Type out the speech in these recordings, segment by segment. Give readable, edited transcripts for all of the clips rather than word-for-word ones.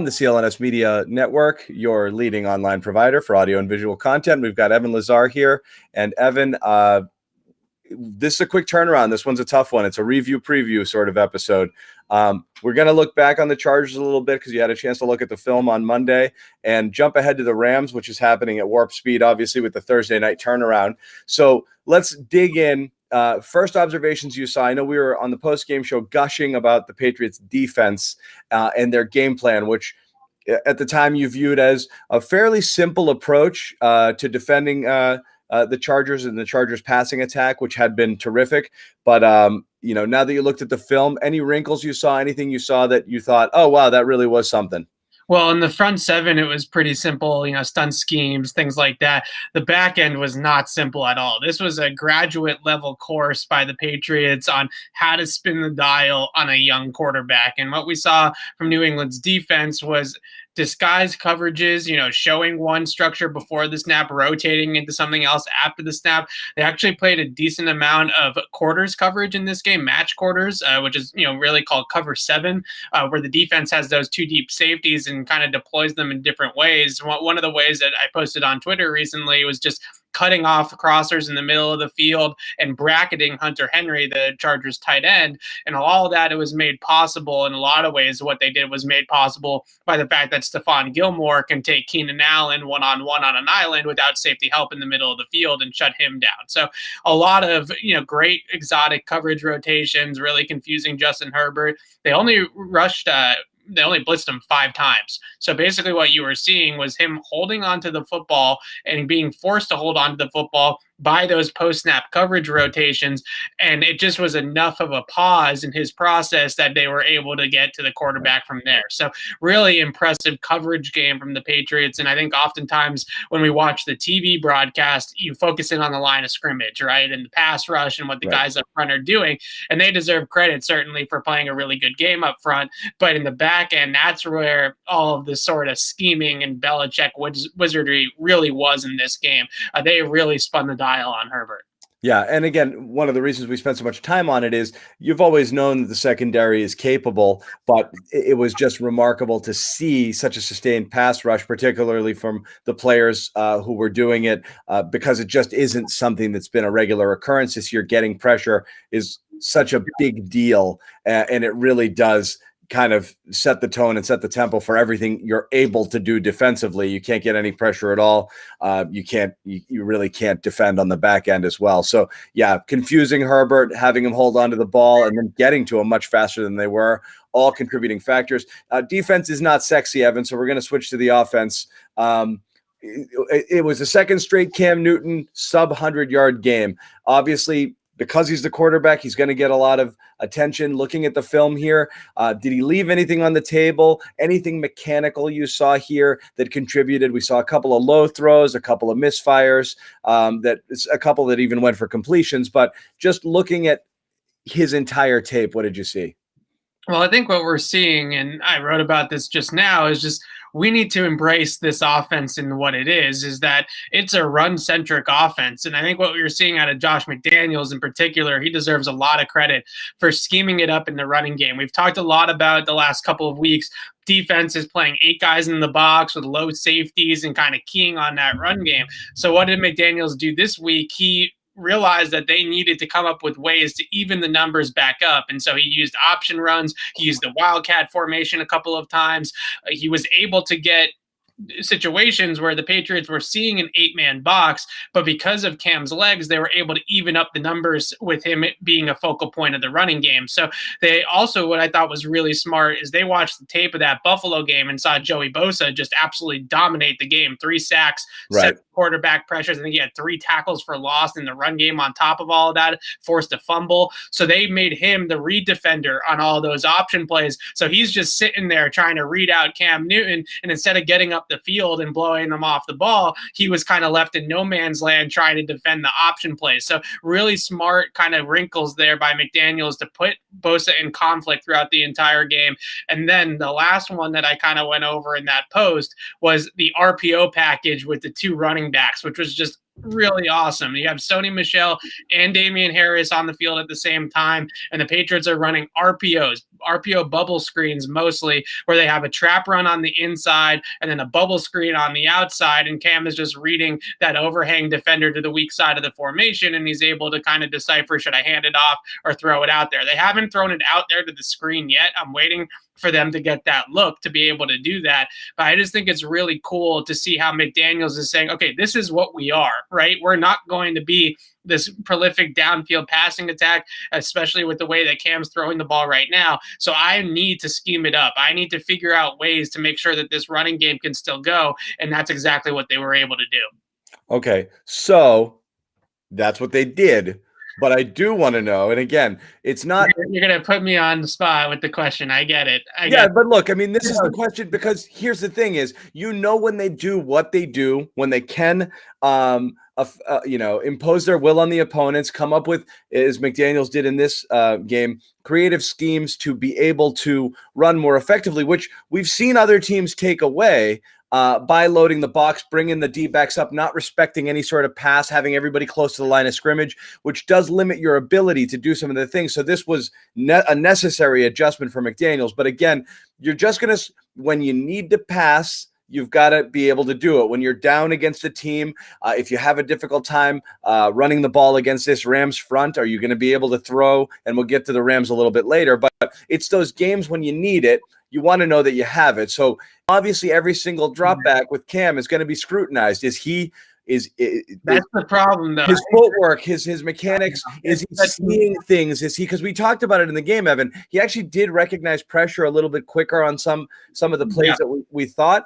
the CLNS Media Network, your leading online provider for audio and visual content. We've got Evan Lazar here. And Evan, this is a quick turnaround. This one's a tough one. It's a review preview sort of episode. We're going to look back on the Chargers a little bit because you had a chance to look at the film on Monday, and jump ahead to the Rams, which is happening at warp speed, obviously, with the Thursday night turnaround. So let's dig in. First observations you saw. I know we were on the post-game show gushing about the Patriots defense and their game plan, which at the time you viewed as a fairly simple approach to defending the Chargers and the Chargers passing attack, which had been terrific. But, now that you looked at the film, any wrinkles you saw, anything you saw that you thought, oh, wow, that really was something? Well, in the front seven, it was pretty simple, stunt schemes, things like that. The back end was not simple at all. This was a graduate level course by the Patriots on how to spin the dial on a young quarterback. And what we saw from New England's defense was disguised coverages, showing one structure before the snap, rotating into something else after the snap. They actually played a decent amount of quarters coverage in this game, match quarters, which is, really called cover 7, where the defense has those two deep safeties and kind of deploys them in different ways. One of the ways that I posted on Twitter recently was just cutting off crossers in the middle of the field and bracketing Hunter Henry, the Chargers tight end. And all of that, it was made possible in a lot of ways. What they did was made possible by the fact that Stephon Gilmore can take Keenan Allen one-on-one on an island without safety help in the middle of the field and shut him down. So a lot of, great exotic coverage rotations, really confusing Justin Herbert. They only blitzed him 5 times. So basically what you were seeing was him holding onto the football and being forced to hold onto the football by those post-snap coverage rotations. And it just was enough of a pause in his process that they were able to get to the quarterback from there. So really impressive coverage game from the Patriots. And I think oftentimes when we watch the TV broadcast, you focus in on the line of scrimmage, right? And the pass rush and what the guys up front are doing. And they deserve credit certainly for playing a really good game up front. But in the back end, that's where all of this sort of scheming and Belichick wizardry really was in this game. They really spun the dial on Herbert. Yeah, and again, one of the reasons we spent so much time on it is you've always known that the secondary is capable, but it was just remarkable to see such a sustained pass rush, particularly from the players who were doing it, because it just isn't something that's been a regular occurrence this year. Getting pressure is such a big deal, and it really does kind of set the tone and set the tempo for everything you're able to do defensively. You can't get any pressure at all. You really can't defend on the back end as well. So yeah, confusing Herbert, having him hold on to the ball and then getting to him much faster than they were, all contributing factors. Defense is not sexy, Evan, so we're going to switch to the offense. It was a second straight Cam Newton sub 100-yard game. Obviously, because he's the quarterback, he's going to get a lot of attention. Looking at the film here, did he leave anything on the table? Anything mechanical you saw here that contributed? We saw a couple of low throws, a couple of misfires, a couple that even went for completions. But just looking at his entire tape, what did you see? Well, I think what we're seeing, and I wrote about this just now, is just we need to embrace this offense in what it is that it's a run-centric offense. And I think what we were seeing out of Josh McDaniels in particular, he deserves a lot of credit for scheming it up in the running game. We've talked a lot about the last couple of weeks. Defense is playing 8 guys in the box with low safeties and kind of keying on that run game. So what did McDaniels do this week? He realized that they needed to come up with ways to even the numbers back up. And so he used option runs. He used the Wildcat formation a couple of times. He was able to get situations where the Patriots were seeing an 8-man box, but because of Cam's legs, they were able to even up the numbers with him being a focal point of the running game. So they also, what I thought was really smart is they watched the tape of that Buffalo game and saw Joey Bosa just absolutely dominate the game. 3 sacks, 7 quarterback pressures. I think he had 3 tackles for loss in the run game on top of all of that, forced a fumble. So they made him the read defender on all those option plays. So he's just sitting there trying to read out Cam Newton, and instead of getting up the field and blowing them off the ball, he was kind of left in no man's land trying to defend the option plays. So really smart kind of wrinkles there by McDaniels to put Bosa in conflict throughout the entire game. And then the last one that I kind of went over in that post was the RPO package with the 2 running backs, which was just really awesome. You have Sony Michel and Damian Harris on the field at the same time, and the Patriots are running RPOs, RPO bubble screens mostly, where they have a trap run on the inside and then a bubble screen on the outside, and Cam is just reading that overhang defender to the weak side of the formation, and he's able to kind of decipher, should I hand it off or throw it out there? They haven't thrown it out there to the screen yet. I'm waiting for them to get that look to be able to do that. But I just think it's really cool to see how McDaniels is saying, okay, this is what we are, right? We're not going to be this prolific downfield passing attack, especially with the way that Cam's throwing the ball right now. So I need to scheme it up. I need to figure out ways to make sure that this running game can still go. And that's exactly what they were able to do. Okay, so that's what they did. But I do want to know, and again, it's not... You're going to put me on the spot with the question. I get it. But look, I mean, this is the question, because here's the thing is, when they do what they do, when they can, impose their will on the opponents, come up with, as McDaniels did in this game, creative schemes to be able to run more effectively, which we've seen other teams take away. By loading the box, bringing the D-backs up, not respecting any sort of pass, having everybody close to the line of scrimmage, which does limit your ability to do some of the things. So this was a necessary adjustment for McDaniels. But again, you're just going to, when you need to pass, you've got to be able to do it. When you're down against a team, if you have a difficult time running the ball against this Rams front, are you going to be able to throw? And we'll get to the Rams a little bit later. But it's those games when you need it, you want to know that you have it. So obviously every single drop back with Cam is going to be scrutinized. That's the problem, though. His footwork, his mechanics, is he seeing things? Is he, because we talked about it in the game, Evan, he actually did recognize pressure a little bit quicker on some of the plays that we thought.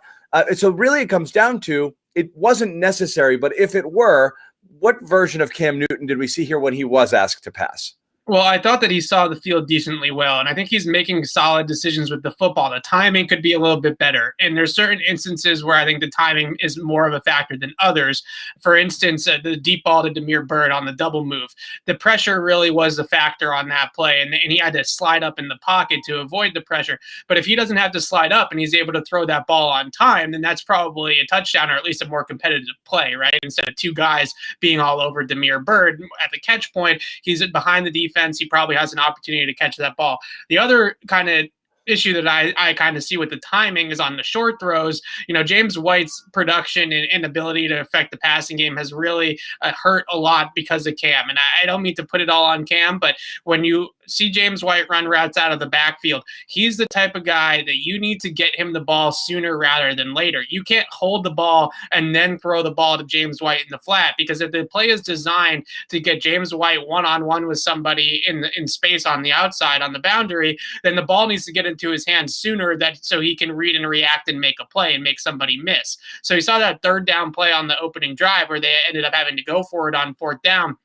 So really it comes down to, it wasn't necessary, but if it were, what version of Cam Newton did we see here when he was asked to pass? Well, I thought that he saw the field decently well, and I think he's making solid decisions with the football. The timing could be a little bit better, and there's certain instances where I think the timing is more of a factor than others. For instance, the deep ball to Damiere Byrd on the double move. The pressure really was the factor on that play, and he had to slide up in the pocket to avoid the pressure. But if he doesn't have to slide up and he's able to throw that ball on time, then that's probably a touchdown, or at least a more competitive play, right? Instead of two guys being all over Damiere Byrd at the catch point, he's behind the defense. He probably has an opportunity to catch that ball. The other kind of issue that I kind of see with the timing is on the short throws. James White's production and ability to affect the passing game has really hurt a lot because of Cam. And I don't mean to put it all on Cam, but when you see James White run routes out of the backfield, he's the type of guy that you need to get him the ball sooner rather than later. You can't hold the ball and then throw the ball to James White in the flat, because if the play is designed to get James White one-on-one with somebody in space on the outside on the boundary, then the ball needs to get into his hands sooner, so he can read and react and make a play and make somebody miss. So you saw that third down play on the opening drive where they ended up having to go for it on fourth down.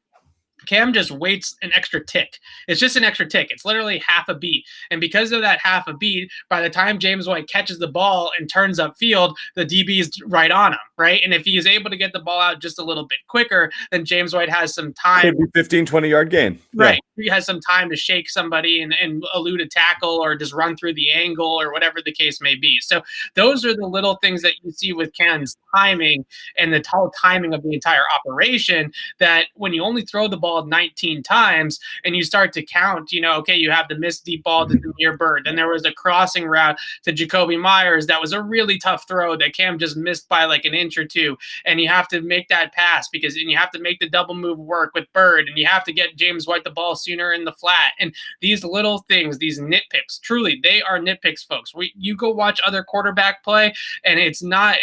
Cam just waits an extra tick. It's just an extra tick. It's literally half a beat. And because of that half a beat, by the time James White catches the ball and turns upfield, the DB is right on him, right? And if he is able to get the ball out just a little bit quicker, then James White has some time. Could be 15, 20-yard gain. Right. Yeah. He has some time to shake somebody and elude a tackle or just run through the angle or whatever the case may be. So those are the little things that you see with Cam's timing and the total timing of the entire operation, that when you only throw the ball 19 times and you start to count, okay, you have the missed deep ball to Damiere Byrd. Then there was a crossing route to Jacoby Myers that was a really tough throw that Cam just missed by like an inch or two. And you have to make that pass and you have to make the double move work with Byrd, and you have to get James White the ball sooner in the flat. And these little things, these nitpicks, truly, they are nitpicks, folks. You go watch other quarterback play, and it's not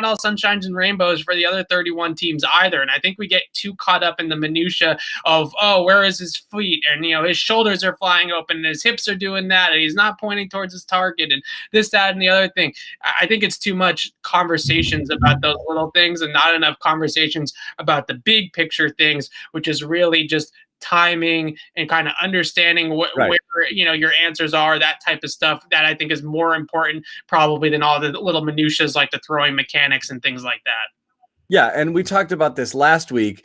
all sunshines and rainbows for the other 31 teams either. And I think we get too caught up in the minutia of, where is his feet? And, his shoulders are flying open and his hips are doing that, and he's not pointing towards his target and this, that, and the other thing. I think it's too much conversations about those little things and not enough conversations about the big picture things, which is really just timing and kind of understanding where your answers are, that type of stuff, that I think is more important probably than all the little minutiae like the throwing mechanics and things like that. Yeah, and we talked about this last week,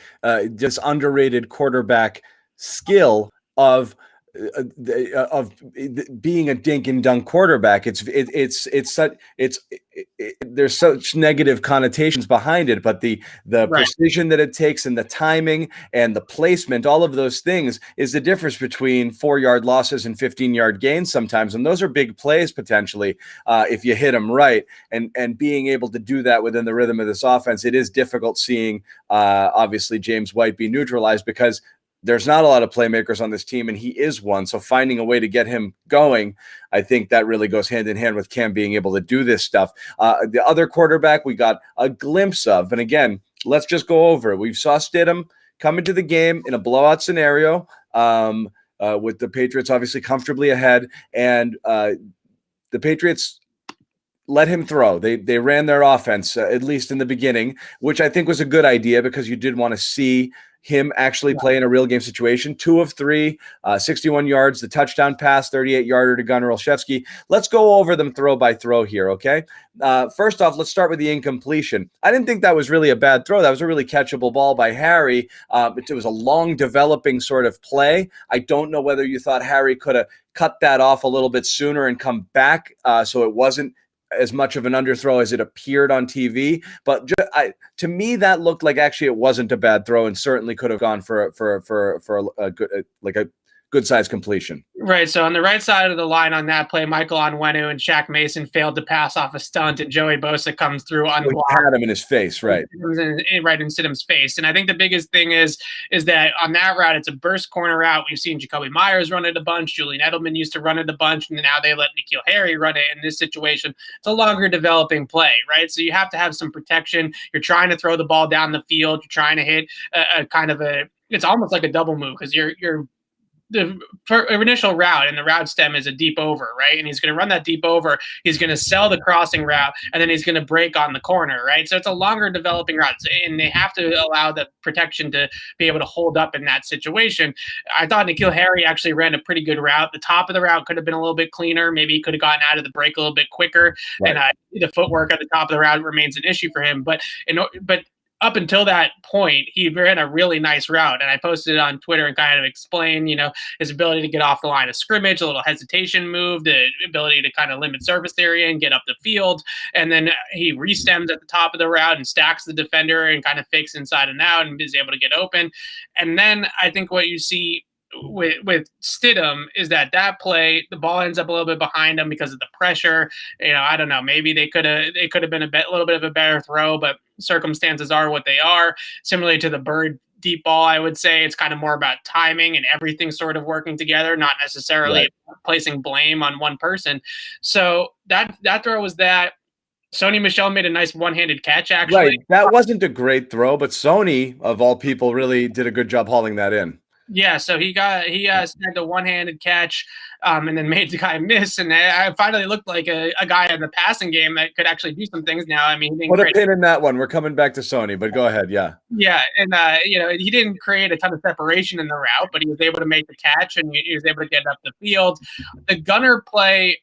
just underrated quarterback skill of of being a dink and dunk quarterback. There's such negative connotations behind it, but the Right. precision that it takes and the timing and the placement, all of those things is the difference between 4-yard losses and 15-yard gains sometimes. And those are big plays potentially if you hit them right. And being able to do that within the rhythm of this offense, it is difficult seeing obviously James White be neutralized because there's not a lot of playmakers on this team, and he is one. So finding a way to get him going, I think that really goes hand in hand with Cam being able to do this stuff. The other quarterback we got a glimpse of, and again, let's just go over it. We saw Stidham come into the game in a blowout scenario with the Patriots obviously comfortably ahead, and the Patriots let him throw. They ran their offense, at least in the beginning, which I think was a good idea because you did want to see him actually play in a real game situation. 2 of 3, 61 yards, the touchdown pass, 38-yarder to Gunnar Olszewski. Let's go over them throw by throw here, okay? First off, let's start with the incompletion. I didn't think that was really a bad throw. That was a really catchable ball by Harry. It was a long developing sort of play. I don't know whether you thought Harry could have cut that off a little bit sooner and come back so it wasn't as much of an underthrow as it appeared on TV, but to me that looked like actually it wasn't a bad throw and certainly could have gone for a good good size completion. Right. So on the right side of the line on that play, Michael Onwenu and Shaq Mason failed to pass off a stunt, and Joey Bosa comes through unblocked. Had him in his face, right? Right in Stidham's face. And I think the biggest thing is that on that route, it's a burst corner route. We've seen Jacoby Myers run it a bunch. Julian Edelman used to run it a bunch, and now they let N'Keal Harry run it in this situation. It's a longer developing play, right? So you have to have some protection. You're trying to throw the ball down the field. You're trying to hit it's almost like a double move because the initial route and the route stem is a deep over, right? And he's going to run that deep over. He's going to sell the crossing route, and then he's going to break on the corner, right? So it's a longer developing route, and they have to allow the protection to be able to hold up in that situation. I thought N'Keal Harry actually ran a pretty good route. The top of the route could have been a little bit cleaner. Maybe he could have gotten out of the break a little bit quicker, right. And the footwork at the top of the route remains an issue for him. But up until that point, he ran a really nice route, and I posted it on Twitter and kind of explained, his ability to get off the line of scrimmage, a little hesitation move, the ability to kind of limit surface area and get up the field, and then he re-stems at the top of the route and stacks the defender and kind of fakes inside and out and is able to get open. And then I think what you see with Stidham is that play, the ball ends up a little bit behind him because of the pressure. I don't know. Maybe they could have been a little bit of a better throw, but circumstances are what they are. Similarly to the Bird deep ball, I would say it's kind of more about timing and everything sort of working together, not necessarily placing blame on one person. So that throw was that. Sony Michel made a nice one-handed catch, actually. Right. That wasn't a great throw, but Sony, of all people, really did a good job hauling that in. Yeah, so he snagged a one-handed catch and then made the guy miss. And I finally looked like a guy in the passing game that could actually do some things now. I mean, put a pin in that one. We're coming back to Sony, but go ahead. Yeah. Yeah, and he didn't create a ton of separation in the route, but he was able to make the catch and he was able to get up the field. The Gunner play,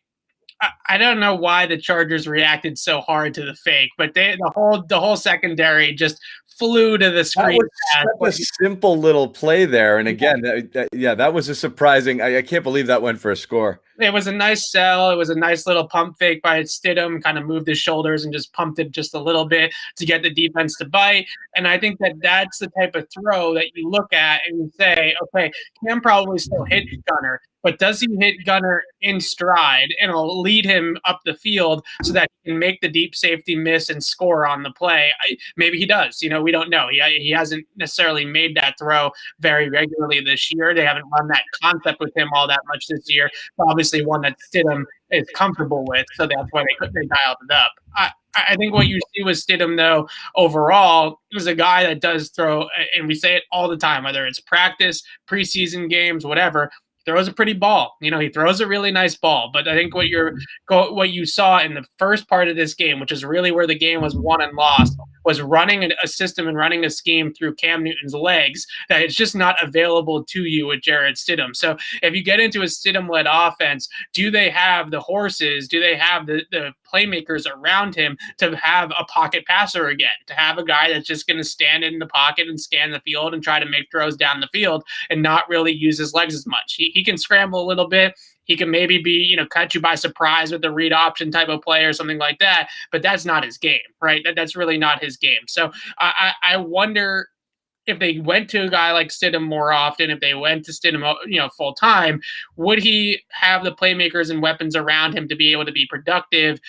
I don't know why the Chargers reacted so hard to the fake, but the whole secondary just flew to the screen. That was a simple little play there, and again, that was a surprising. I can't believe that went for a score. It was a nice sell. It was a nice little pump fake by Stidham, kind of moved his shoulders and just pumped it just a little bit to get the defense to bite. And I think that's the type of throw that you look at and you say, okay, Cam probably still hit Gunner, but does he hit Gunner in stride and it'll lead him up the field so that he can make the deep safety miss and score on the play? Maybe he does. We don't know. He hasn't necessarily made that throw very regularly this year. They haven't run that concept with him all that much this year. But obviously one that Stidham is comfortable with, so that's why they dialed it up. I think what you see with Stidham, though, overall, is a guy that does throw, and we say it all the time, whether it's practice, preseason games, whatever, throws a pretty ball. He throws a really nice ball. But I think what you saw in the first part of this game, which is really where the game was won and lost, was running a system and running a scheme through Cam Newton's legs that it's just not available to you with Jarrett Stidham. So if you get into a Stidham-led offense, do they have the horses? Do they have the playmakers around him to have a pocket passer again, to have a guy that's just going to stand in the pocket and scan the field and try to make throws down the field and not really use his legs as much? he can scramble a little bit. He can maybe be, catch you by surprise with a read option type of play or something like that. But that's not his game, right? That's really not his game. So I wonder if they went to a guy like Stidham more often, if they went to Stidham, full time, would he have the playmakers and weapons around him to be able to be productive?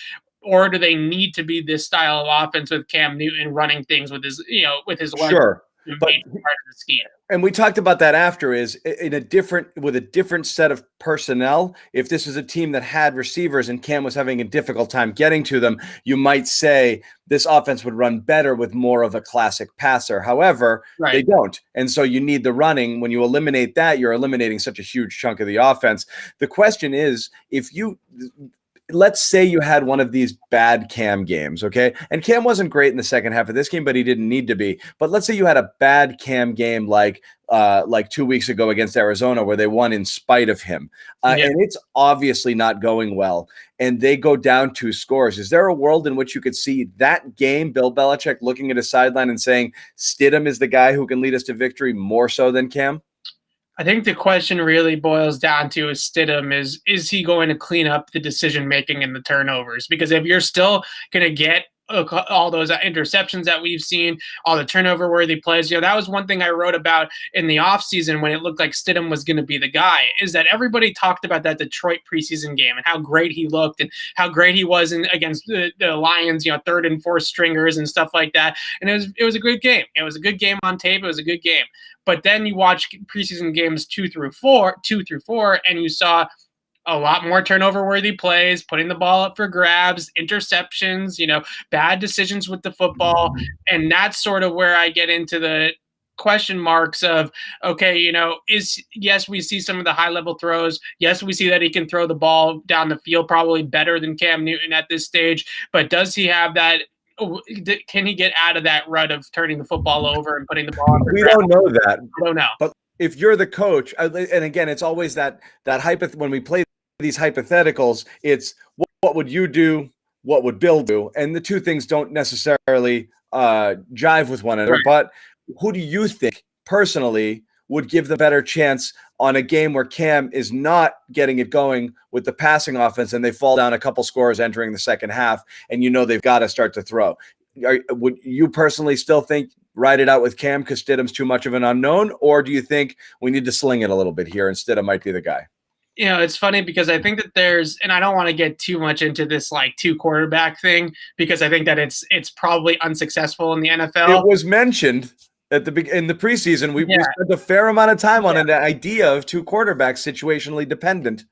Or do they need to be this style of offense with Cam Newton running things with his legs? Sure. But part of the scheme. And we talked about that after is with a different set of personnel. If this was a team that had receivers and Cam was having a difficult time getting to them, you might say this offense would run better with more of a classic passer. However, They don't. And so you need the running. When you eliminate that, you're eliminating such a huge chunk of the offense. The question is, let's say you had one of these bad Cam games, okay? And Cam wasn't great in the second half of this game, but he didn't need to be. But let's say you had a bad Cam game like 2 weeks ago against Arizona where they won in spite of him. And it's obviously not going well. And they go down 2 scores. Is there a world in which you could see that game, Bill Belichick looking at his sideline and saying, Stidham is the guy who can lead us to victory more so than Cam? I think the question really boils down to is Stidham is he going to clean up the decision making and the turnovers? Because if you're still going to get all those interceptions that we've seen, all the turnover worthy plays, that was one thing I wrote about in the offseason when it looked like Stidham was going to be the guy, is that everybody talked about that Detroit preseason game and how great he looked and how great he was against the Lions, third and fourth stringers and stuff like that. And it was a good game. It was a good game on tape. It was a good game. But then you watch preseason games 2 through 4, and you saw a lot more turnover-worthy plays, putting the ball up for grabs, interceptions, bad decisions with the football. And that's sort of where I get into the question marks of, okay, yes, we see some of the high-level throws. Yes, we see that he can throw the ball down the field probably better than Cam Newton at this stage. But does he have that? Can he get out of that rut of turning the football over and putting the ball on? We don't know that. I don't know. But if you're the coach, and again, it's always that when we play these hypotheticals, it's what would you do? What would Bill do? And the two things don't necessarily jive with one another. Right. But who do you think personally would give the better chance on a game where Cam is not getting it going with the passing offense and they fall down a couple scores entering the second half and they've got to start to throw? Would you personally still think ride it out with Cam because Stidham's too much of an unknown, or do you think we need to sling it a little bit here and Stidham might be the guy? It's funny because I think that and I don't want to get too much into this 2 quarterback thing because I think that it's probably unsuccessful in the NFL. It was mentioned in the preseason. We spent a fair amount of time on an idea of 2 quarterbacks situationally dependent.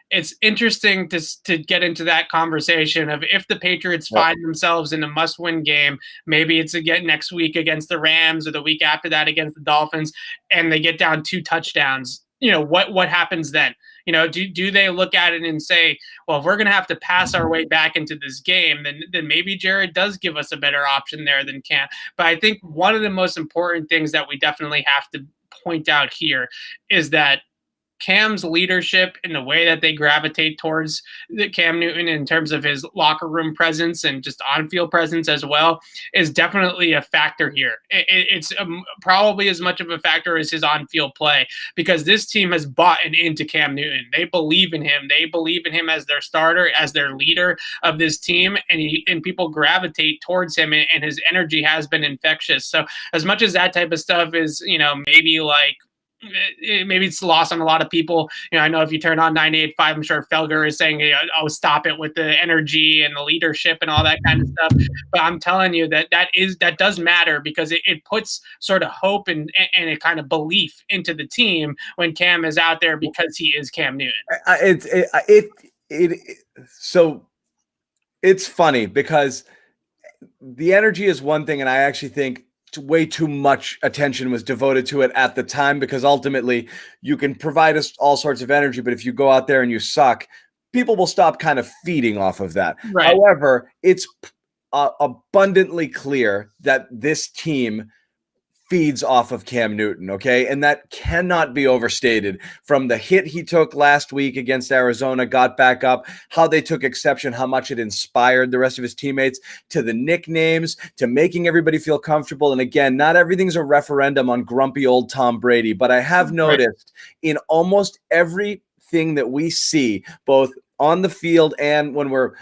It's interesting to get into that conversation of if the Patriots find themselves in a must-win game, maybe it's again next week against the Rams or the week after that against the Dolphins, and they get down 2 touchdowns. What happens then? Do they look at it and say, well, if we're going to have to pass our way back into this game, then maybe Jared does give us a better option there than Cam. But I think one of the most important things that we definitely have to point out here is that Cam's leadership and the way that they gravitate towards Cam Newton in terms of his locker room presence and just on-field presence as well is definitely a factor here. It's probably as much of a factor as his on-field play because this team has bought into Cam Newton. They believe in him. They believe in him as their starter, as their leader of this team, and people gravitate towards him, and his energy has been infectious. So as much as that type of stuff is, maybe it's lost on a lot of people. I know if you turn on 98.5, I'm sure Felger is saying, oh, stop it with the energy and the leadership and all that kind of stuff. But I'm telling you that does matter because it puts sort of hope and a kind of belief into the team when Cam is out there because he is Cam Newton. So it's funny because the energy is one thing, and I actually think way too much attention was devoted to it at the time because ultimately you can provide us all sorts of energy, but if you go out there and you suck, people will stop kind of feeding off of that. Right. However, it's abundantly clear that this team feeds off of Cam Newton, okay? And that cannot be overstated. From the hit he took last week against Arizona, got back up, how they took exception, how much it inspired the rest of his teammates, to the nicknames, to making everybody feel comfortable. And again, not everything's a referendum on grumpy old Tom Brady, but I have noticed in almost everything that we see, both on the field and when we're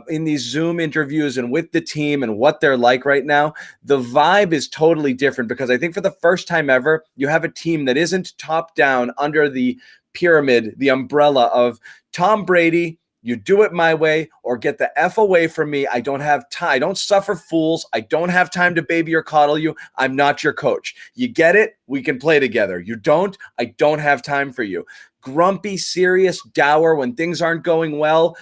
in these Zoom interviews and with the team and what they're like right now, the vibe is totally different, because I think for the first time ever, you have a team that isn't top down under the pyramid, the umbrella of Tom Brady. You do it my way or get the F away from me. I don't have time. I don't suffer fools. I don't have time to baby or coddle you. I'm not your coach. You get it? We can play together. You don't? I don't have time for you. Grumpy, serious, dour when things aren't going well,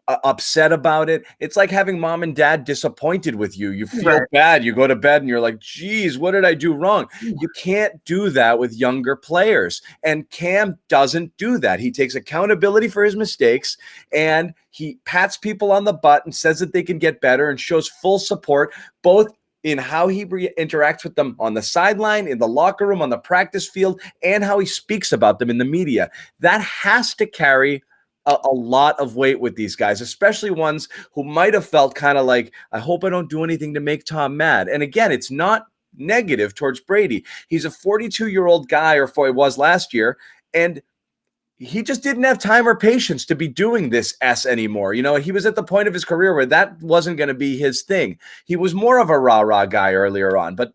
upset about it. It's like having mom and dad disappointed with you. You feel bad. You go to bed and you're like, geez, what did I do wrong? You can't do that with younger players. And Cam doesn't do that. He takes accountability for his mistakes, and he pats people on the butt and says that they can get better, and shows full support, both in how he interacts with them on the sideline, in the locker room, on the practice field, and how he speaks about them in the media. That has to carry a lot of weight with these guys, especially ones who might have felt kind of like, I hope I don't do anything to make Tom mad. And again, it's not negative towards Brady. He's a 42-year-old guy, or he was last year, and he just didn't have time or patience to be doing this anymore. You know, he was at the point of his career where that wasn't going to be his thing. He was more of a rah-rah guy earlier on, but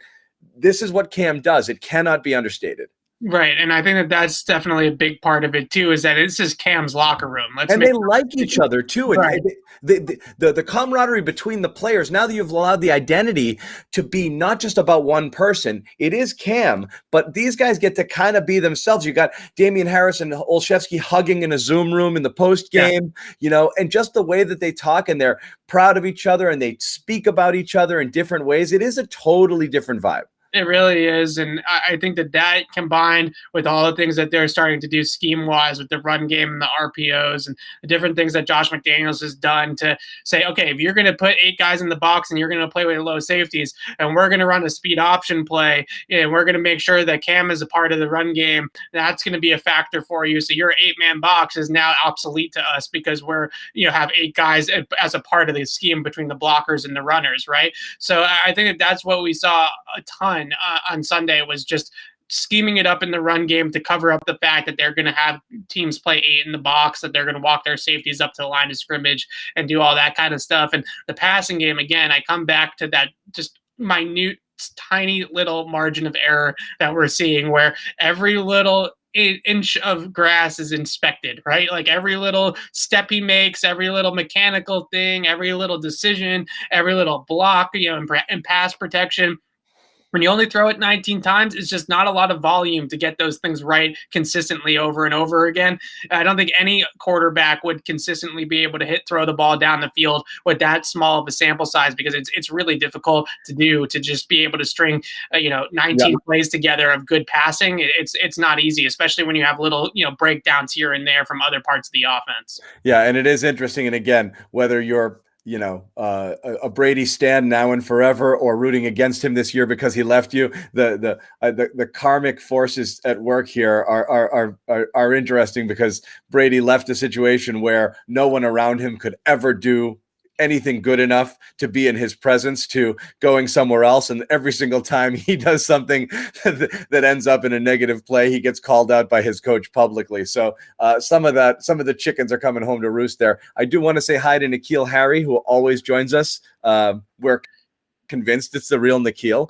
this is what Cam does. It cannot be understated. Right, and I think that that's definitely a big part of it too, is that it's just Cam's locker room. And they like each other too. And the camaraderie between the players, now that you've allowed the identity to be not just about one person, it is Cam, but these guys get to kind of be themselves. You got Damian Harris and Olszewski hugging in a Zoom room in the post game, you know, and just the way that they talk, and they're proud of each other and they speak about each other in different ways. It is a totally different vibe. It really is, and I think that combined with all the things that they're starting to do scheme-wise with the run game and the RPOs and the different things that Josh McDaniels has done to say, okay, if you're going to put 8 guys in the box and you're going to play with low safeties, and we're going to run a speed option play, and we're going to make sure that Cam is a part of the run game, that's going to be a factor for you. So your 8-man box is now obsolete to us because we're, have 8 guys as a part of the scheme between the blockers and the runners, right? So I think that's what we saw a ton on Sunday, was just scheming it up in the run game to cover up the fact that they're going to have teams play 8 in the box, that they're going to walk their safeties up to the line of scrimmage and do all that kind of stuff. And the passing game, again, I come back to that just minute, tiny little margin of error that we're seeing, where every little inch of grass is inspected, right? Like every little step he makes, every little mechanical thing, every little decision, every little block, in pass protection. When you only throw it 19 times, it's just not a lot of volume to get those things right consistently over and over again. I don't think any quarterback would consistently be able to throw the ball down the field with that small of a sample size, because it's really difficult to do, to just be able to string 19 plays together of good passing. It's not easy, especially when you have little breakdowns here and there from other parts of the offense. Yeah, and it is interesting. And again, whether you're a Brady stan now and forever, or rooting against him this year because he left you, the karmic forces at work here are interesting, because Brady left a situation where no one around him could ever do anything good enough to be in his presence, to going somewhere else. And every single time he does something that ends up in a negative play, he gets called out by his coach publicly. So some of the chickens are coming home to roost there. I do want to say hi to N'Keal Harry, who always joins us. We're convinced it's the real N'Keal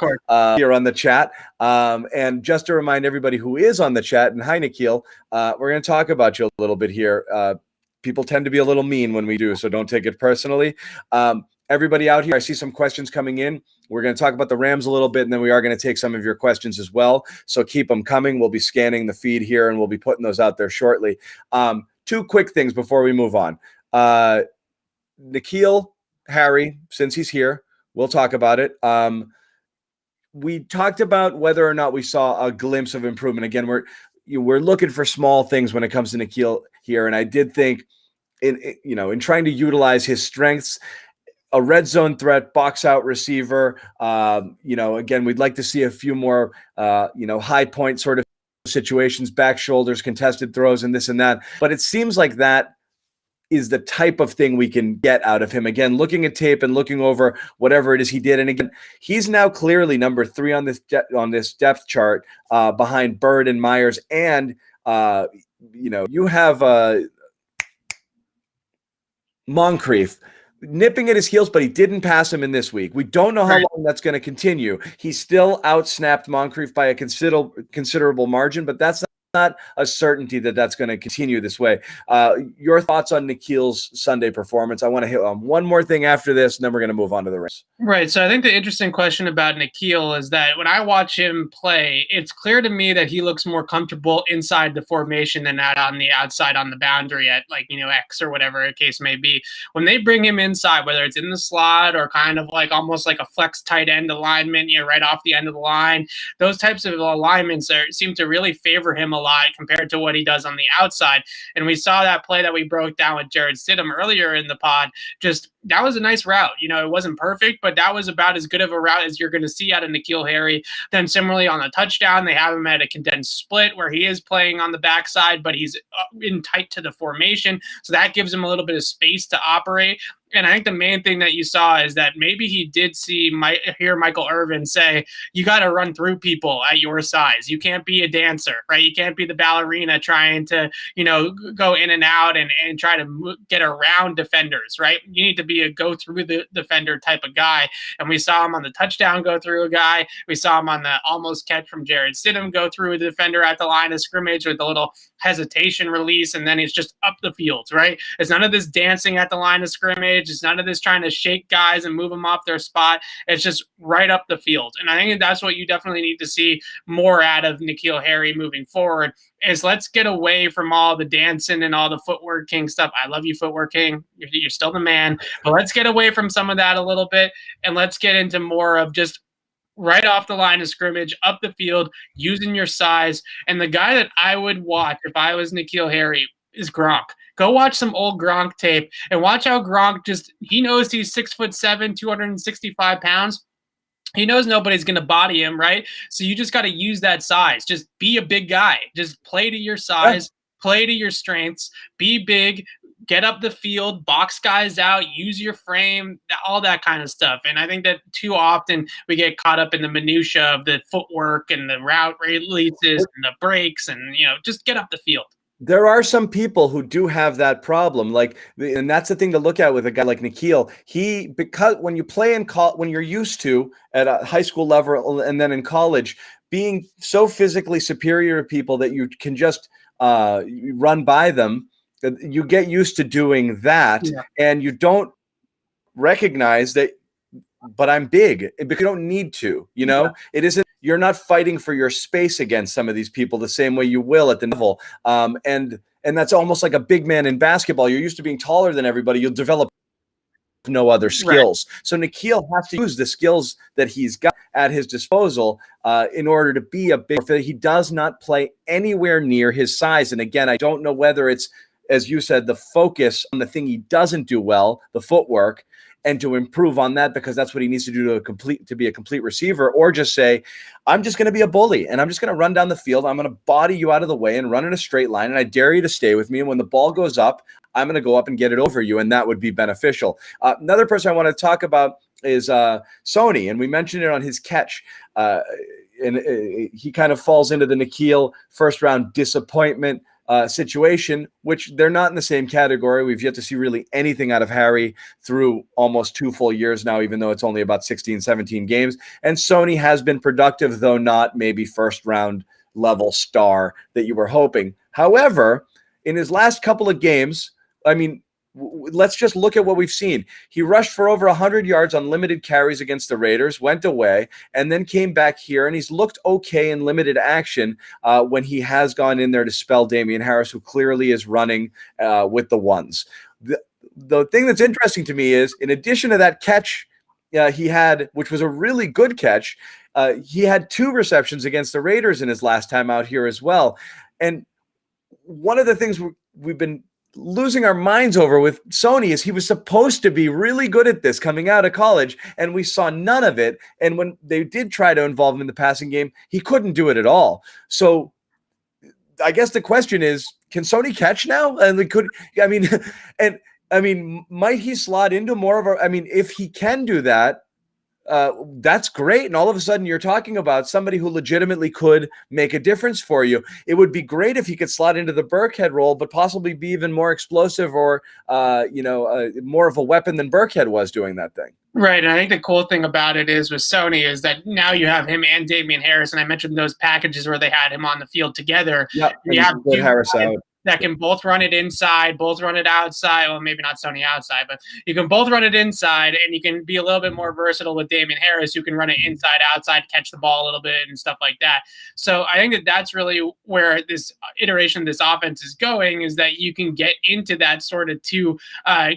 here on the chat. And just to remind everybody who is on the chat, and hi, N'Keal, we're going to talk about you a little bit here. People tend to be a little mean when we do, so don't take it personally. Everybody out here, I see some questions coming in. We're going to talk about the Rams a little bit, and then we are going to take some of your questions as well. So keep them coming. We'll be scanning the feed here, and we'll be putting those out there shortly. 2 quick things before we move on. N'Keal Harry, since he's here, we'll talk about it. We talked about whether or not we saw a glimpse of improvement. Again, we're looking for small things when it comes to N'Keal here. And I did think in trying to utilize his strengths, a red zone threat, box out receiver. Again, we'd like to see a few more, high point sort of situations, back shoulders, contested throws, and this and that. But it seems like that is the type of thing we can get out of him. Again, looking at tape and looking over whatever it is he did. And again, he's now clearly number 3 on this depth chart, behind Bird and Myers. And, you have Moncrief nipping at his heels, but he didn't pass him in this week. We don't know how long that's going to continue. He still outsnapped Moncrief by a considerable margin, but that's not a certainty that that's going to continue this way. Your thoughts on N'Keal's Sunday performance? I want to hit on one more thing after this, and then we're going to move on to the rest. Right. So I think the interesting question about N'Keal is that when I watch him play, it's clear to me that he looks more comfortable inside the formation than that on the outside on the boundary at X or whatever the case may be. When they bring him inside, whether it's in the slot or kind of almost like a flex tight end alignment, right off the end of the line, those types of alignments seem to really favor him a lot compared to what he does on the outside. And we saw that play that we broke down with Jared Stidham earlier in the pod. That was a nice route. It wasn't perfect, but that was about as good of a route as you're going to see out of N'Keal Harry. Then similarly on the touchdown, they have him at a condensed split where he is playing on the backside, but he's in tight to the formation. So that gives him a little bit of space to operate. And I think the main thing that you saw is that maybe he did hear Michael Irvin say, you got to run through people at your size. You can't be a dancer, right? You can't be the ballerina trying to, go in and out and try to get around defenders, right? You need to be a go through the defender type of guy. And we saw him on the touchdown go through a guy. We saw him on the almost catch from Jared Stidham go through a defender at the line of scrimmage with a little hesitation release. And then he's just up the field, right? It's none of this dancing at the line of scrimmage. It's none of this trying to shake guys and move them off their spot. It's just right up the field. And I think that's what you definitely need to see more out of N'Keal Harry moving forward is let's get away from all the dancing and all the footwork king stuff. I love you, footwork king. You're still the man. But let's get away from some of that a little bit and let's get into more of just right off the line of scrimmage, up the field, using your size. And the guy that I would watch if I was N'Keal Harry is Gronk. Go watch some old Gronk tape and watch how Gronk he knows he's 6'7", 265 pounds. He knows nobody's going to body him, right? So you just got to use that size. Just be a big guy. Just play to your size, play to your strengths, be big, get up the field, box guys out, use your frame, all that kind of stuff. And I think that too often we get caught up in the minutia of the footwork and the route releases and the breaks and, just get up the field. There are some people who do have that problem, and that's the thing to look at with a guy like N'Keal. Because when you play when you're used to at a high school level and then in college, being so physically superior to people that you can just run by them, you get used to doing that, and you don't recognize that. But I'm big because you don't need to. It isn't. You're not fighting for your space against some of these people the same way you will at the level. And that's almost like a big man in basketball. You're used to being taller than everybody. You'll develop no other skills. Right. So N'Keal has to use the skills that he's got at his disposal in order to be a big. He does not play anywhere near his size. And again, I don't know whether it's, as you said, the focus on the thing he doesn't do well, the footwork, and to improve on that because that's what he needs to do to be a complete receiver, or just say, I'm just going to be a bully and I'm just going to run down the field. I'm going to body you out of the way and run in a straight line. And I dare you to stay with me. And when the ball goes up, I'm going to go up and get it over you. And that would be beneficial. Another person I want to talk about is Sony. And we mentioned it on his catch. He kind of falls into the N'Keal first round disappointment situation, which they're not in the same category. We've yet to see really anything out of Harry through almost 2 full years now, even though it's only about 16, 17 games. And Sony has been productive, though not maybe first round level star that you were hoping. However, in his last couple of games, let's just look at what we've seen. He rushed for over 100 yards on limited carries against the Raiders, went away, and then came back here, and he's looked okay in limited action when he has gone in there to spell Damian Harris, who clearly is running with the ones. The thing that's interesting to me is, in addition to that catch he had, which was a really good catch, he had 2 receptions against the Raiders in his last time out here as well. And one of the things we've been losing our minds over with Sony is he was supposed to be really good at this coming out of college, and we saw none of it. And when they did try to involve him in the passing game, he couldn't do it at all. So I guess the question is, can Sony catch now? And might he slot into more of if he can do that, that's great. And all of a sudden you're talking about somebody who legitimately could make a difference for you. It would be great if he could slot into the Burkhead role, but possibly be even more explosive or, more of a weapon than Burkhead was doing that thing. Right. And I think the cool thing about it is with Sony is that now you have him and Damian Harris. And I mentioned those packages where they had him on the field together. Yeah, you have Harris out. That can both run it inside, both run it outside. Well, maybe not Sony outside, but you can both run it inside, and you can be a little bit more versatile with Damian Harris, who can run it inside, outside, catch the ball a little bit and stuff like that. So I think that that's really where this iteration of this offense is going, is that you can get into that sort of two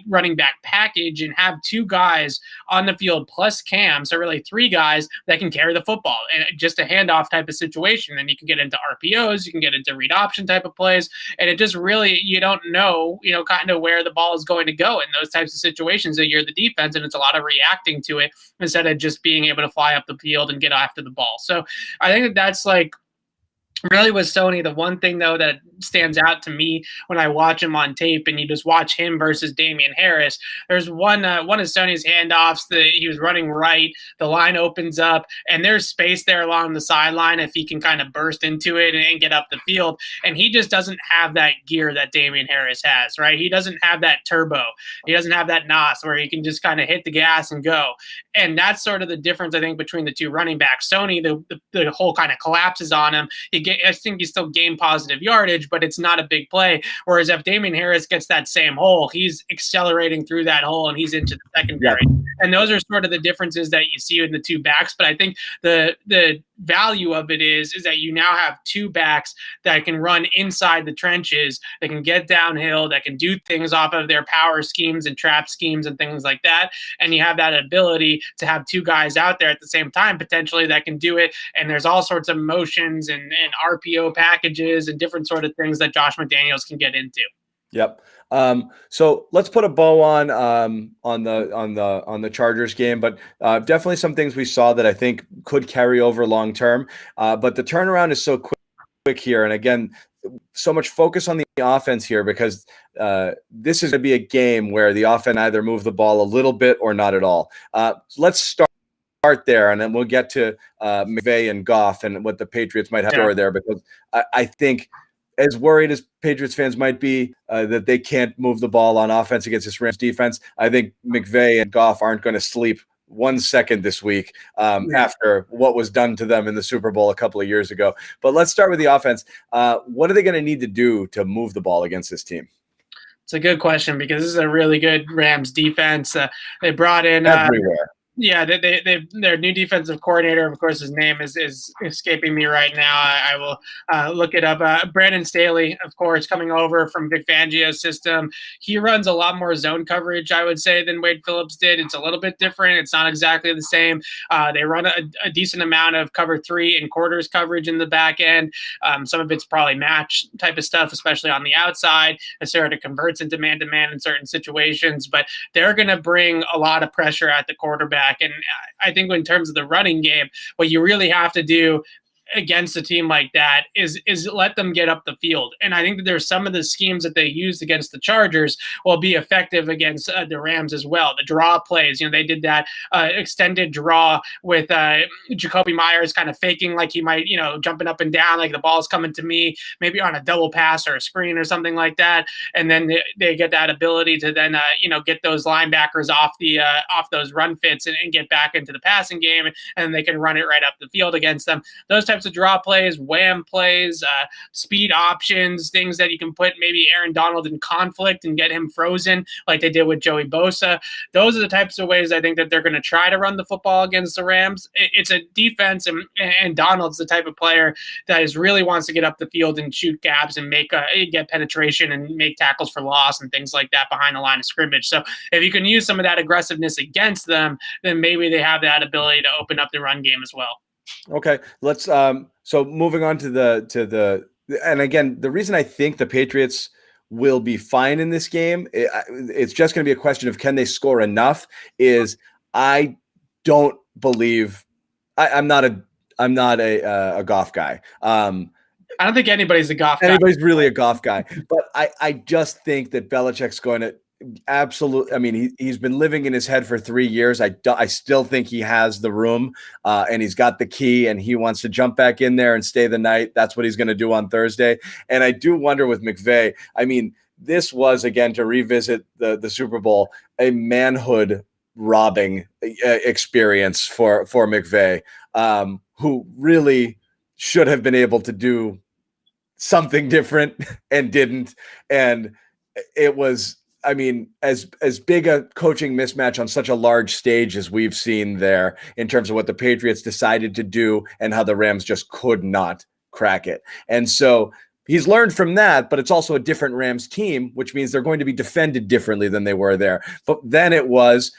running back package and have two guys on the field plus Cam, so really three guys that can carry the football, and just a handoff type of situation. And you can get into RPOs, you can get into read option type of plays, and it just really, you don't know, kind of where the ball is going to go in those types of situations that you're the defense, and it's a lot of reacting to it instead of just being able to fly up the field and get after the ball. So I think that that's like really with Sony, the one thing though that stands out to me when I watch him on tape, and you just watch him versus Damian Harris, there's one of Sony's handoffs that he was running right, the line opens up, and there's space there along the sideline if he can kind of burst into it and get up the field, and he just doesn't have that gear that Damian Harris has, right? He doesn't have that turbo, he doesn't have that NOS where he can just kind of hit the gas and go, and that's sort of the difference I think between the two running backs. Sony, the whole kind of collapses on him. I think he still gained positive yardage, but it's not a big play. Whereas if Damian Harris gets that same hole, he's accelerating through that hole and he's into the secondary. Yeah. And those are sort of the differences that you see in the two backs. But I think the value of it is that you now have two backs that can run inside the trenches, that can get downhill, that can do things off of their power schemes and trap schemes and things like that. And you have that ability to have two guys out there at the same time, potentially, that can do it. And there's all sorts of motions and RPO packages and different sort of things that Josh McDaniels can get into. Yep. So let's put a bow on the Chargers game, but definitely some things we saw that I think could carry over long term. But the turnaround is so quick here, and again, so much focus on the offense here because this is going to be a game where the offense either move the ball a little bit or not at all. Let's start there, and then we'll get to McVay and Goff and what the Patriots might have there, because I think, as worried as Patriots fans might be that they can't move the ball on offense against this Rams defense, I think McVay and Goff aren't going to sleep 1 second this week after what was done to them in the Super Bowl a couple of years ago. But let's start with the offense. What are they going to need to do to move the ball against this team? It's a good question, because this is a really good Rams defense. They brought in everywhere. Yeah, their new defensive coordinator, of course, his name is escaping me right now. I will look it up. Brandon Staley, of course, coming over from Vic Fangio's system. He runs a lot more zone coverage, I would say, than Wade Phillips did. It's a little bit different. It's not exactly the same. They run a decent amount of cover 3 and quarters coverage in the back end. Some of it's probably match type of stuff, especially on the outside. It sort of converts into man-to-man in certain situations, but they're going to bring a lot of pressure at the quarterback. And I think in terms of the running game, what you really have to do against a team like that is let them get up the field. And I think that there's some of the schemes that they used against the Chargers will be effective against the Rams as well. The draw plays, they did that extended draw with Jacoby Myers kind of faking like he might, jumping up and down, like the ball's coming to me, maybe on a double pass or a screen or something like that. And then they get that ability to then, get those linebackers off those run fits and get back into the passing game. And then they can run it right up the field against them. Those types of draw plays, wham plays, speed options, things that you can put maybe Aaron Donald in conflict and get him frozen like they did with Joey Bosa. Those are the types of ways I think that they're going to try to run the football against the Rams. It's a defense, and Donald's the type of player that really wants to get up the field and shoot gaps and get penetration and make tackles for loss and things like that behind the line of scrimmage. So if you can use some of that aggressiveness against them, then maybe they have that ability to open up the run game as well. Okay, let's so moving on to the and again, the reason I think the Patriots will be fine in this game. It's just going to be a question of can they score enough. I don't believe I'm not a Goff guy. I don't think anybody's a Goff guy. Anybody's really a Goff guy, but I just think that Belichick's going to absolutely. I mean, he's been living in his head for 3 years. I still think he has the room, and he's got the key, and he wants to jump back in there and stay the night. That's what he's going to do on Thursday. And I do wonder with McVay. I mean, this was, again, to revisit the Super Bowl, a manhood robbing experience for McVay, who really should have been able to do something different and didn't. And it was, I mean, as big a coaching mismatch on such a large stage as we've seen there in terms of what the Patriots decided to do and how the Rams just could not crack it. And so he's learned from that, but it's also a different Rams team, which means they're going to be defended differently than they were there. But then it was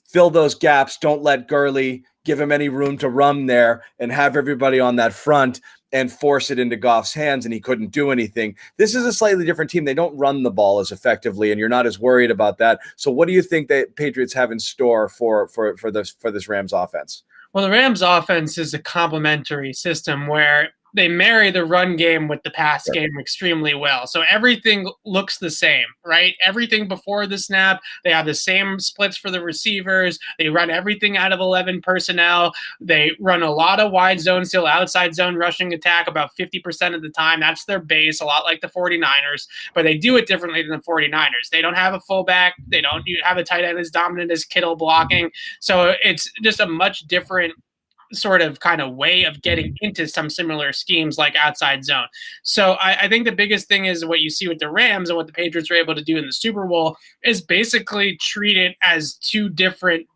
fill those gaps, don't let Gurley give him any room to run there, and have everybody on that front and force it into Goff's hands, and he couldn't do anything. This is a slightly different team. They don't run the ball as effectively, and you're not as worried about that. So what do you think the Patriots have in store for this Rams offense? Well, the Rams offense is a complementary system where they marry the run game with the pass game extremely well. So everything looks the same, right? Everything before the snap, they have the same splits for the receivers. They run everything out of 11 personnel. They run a lot of wide zone, still outside zone rushing attack about 50% of the time. That's their base, a lot like the 49ers, but they do it differently than the 49ers. They don't have a fullback. They don't have a tight end as dominant as Kittle blocking. So it's just a much different sort of kind of way of getting into some similar schemes like outside zone. So I think the biggest thing is what you see with the Rams and what the Patriots were able to do in the Super Bowl is basically treat it as two different,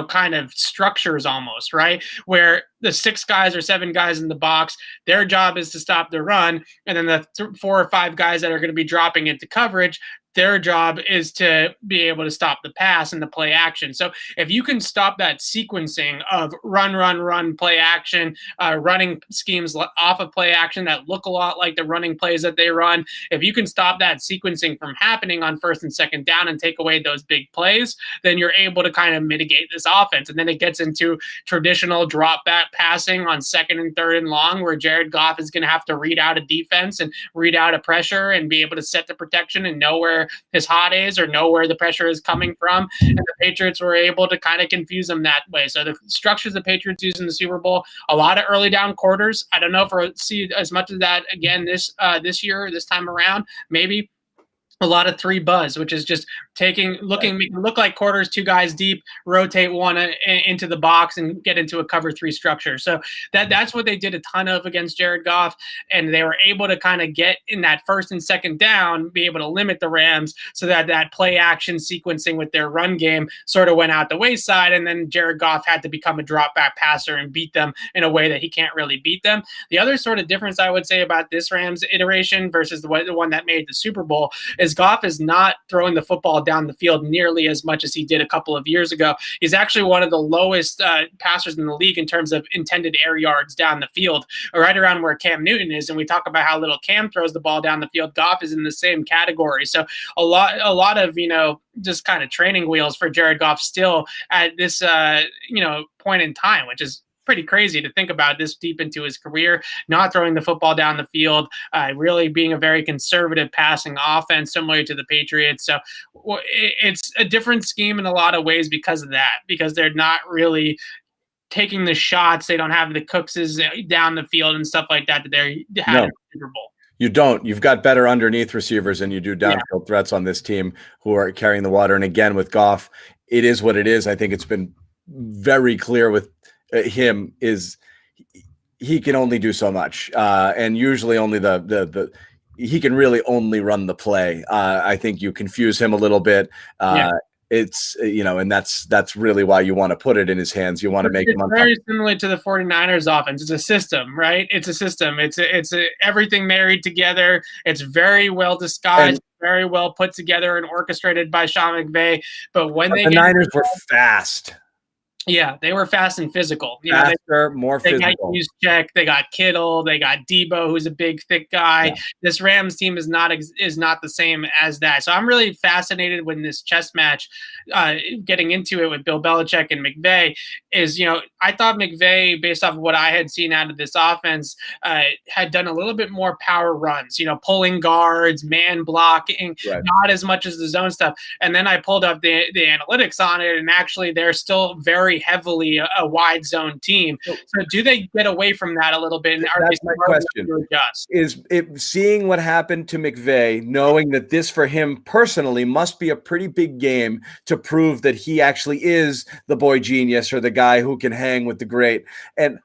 kind of structures almost, right? Where the 6 guys or 7 guys in the box, their job is to stop the run. And then the 4 or 5 guys that are going to be dropping into coverage, their job is to be able to stop the pass and the play action. So if you can stop that sequencing of run, play action, running schemes off of play action that look a lot like the running plays that they run, if you can stop that sequencing from happening on first and second down and take away those big plays, then you're able to kind of mitigate this offense. And then it gets into traditional drop back passing on second and third and long, where Jared Goff is going to have to read out a defense and read out a pressure and be able to set the protection and know where his hot is or know where the pressure is coming from. And the Patriots were able to kind of confuse them that way. So the structures the Patriots use in the Super Bowl, a lot of early down quarters. I don't know if we'll see as much of that again this year, this time around, maybe. A lot of 3 buzz, which is just look like quarters, 2 guys deep, rotate one into the box and get into a cover 3 structure. So that's what they did a ton of against Jared Goff, and they were able to kind of get in that first and second down, be able to limit the Rams so that play action sequencing with their run game sort of went out the wayside, and then Jared Goff had to become a drop back passer and beat them in a way that he can't really beat them. The other sort of difference I would say about this Rams iteration versus the one that made the Super Bowl is Goff is not throwing the football down the field nearly as much as he did a couple of years ago. He's actually one of the lowest passers in the league in terms of intended air yards down the field, right around where Cam Newton is. And we talk about how little Cam throws the ball down the field. Goff is in the same category. So a lot of, just kind of training wheels for Jared Goff still at this, point in time, which is pretty crazy to think about this deep into his career, not throwing the football down the field, really being a very conservative passing offense, similar to the Patriots. So it's a different scheme in a lot of ways because of that, because they're not really taking the shots. They don't have the Cookses down the field and stuff like that they had in the Super Bowl. You don't. You've got better underneath receivers than you do downfield threats on this team who are carrying the water. And again, with Goff, it is what it is. I think it's been very clear with him is he can only do so much, and usually only he can really only run the play. I think you confuse him a little bit. It's and that's really why you want to put it in his hands. You want to make him very similar to the 49ers offense. It's a system, right? It's a system. It's everything married together. It's very well disguised, very well put together and orchestrated by Sean McVay. But when the Niners were fast. Yeah, they were fast and physical. Faster, more they got physical. Juszczyk, they got Kittle, they got Debo, who's a big, thick guy. Yeah. This Rams team is not the same as that. So I'm really fascinated when this chess match, getting into it with Bill Belichick and McVay, is I thought McVay, based off of what I had seen out of this offense, had done a little bit more power runs. Pulling guards, man blocking, Right. not as much as the zone stuff. And then I pulled up the analytics on it, and actually they're still very heavily a wide zone team. So do they get away from that a little bit? And are That's my question. Is it seeing what happened to McVay, knowing that this for him personally must be a pretty big game to prove that he actually is the boy genius or the guy who can hang with the great? And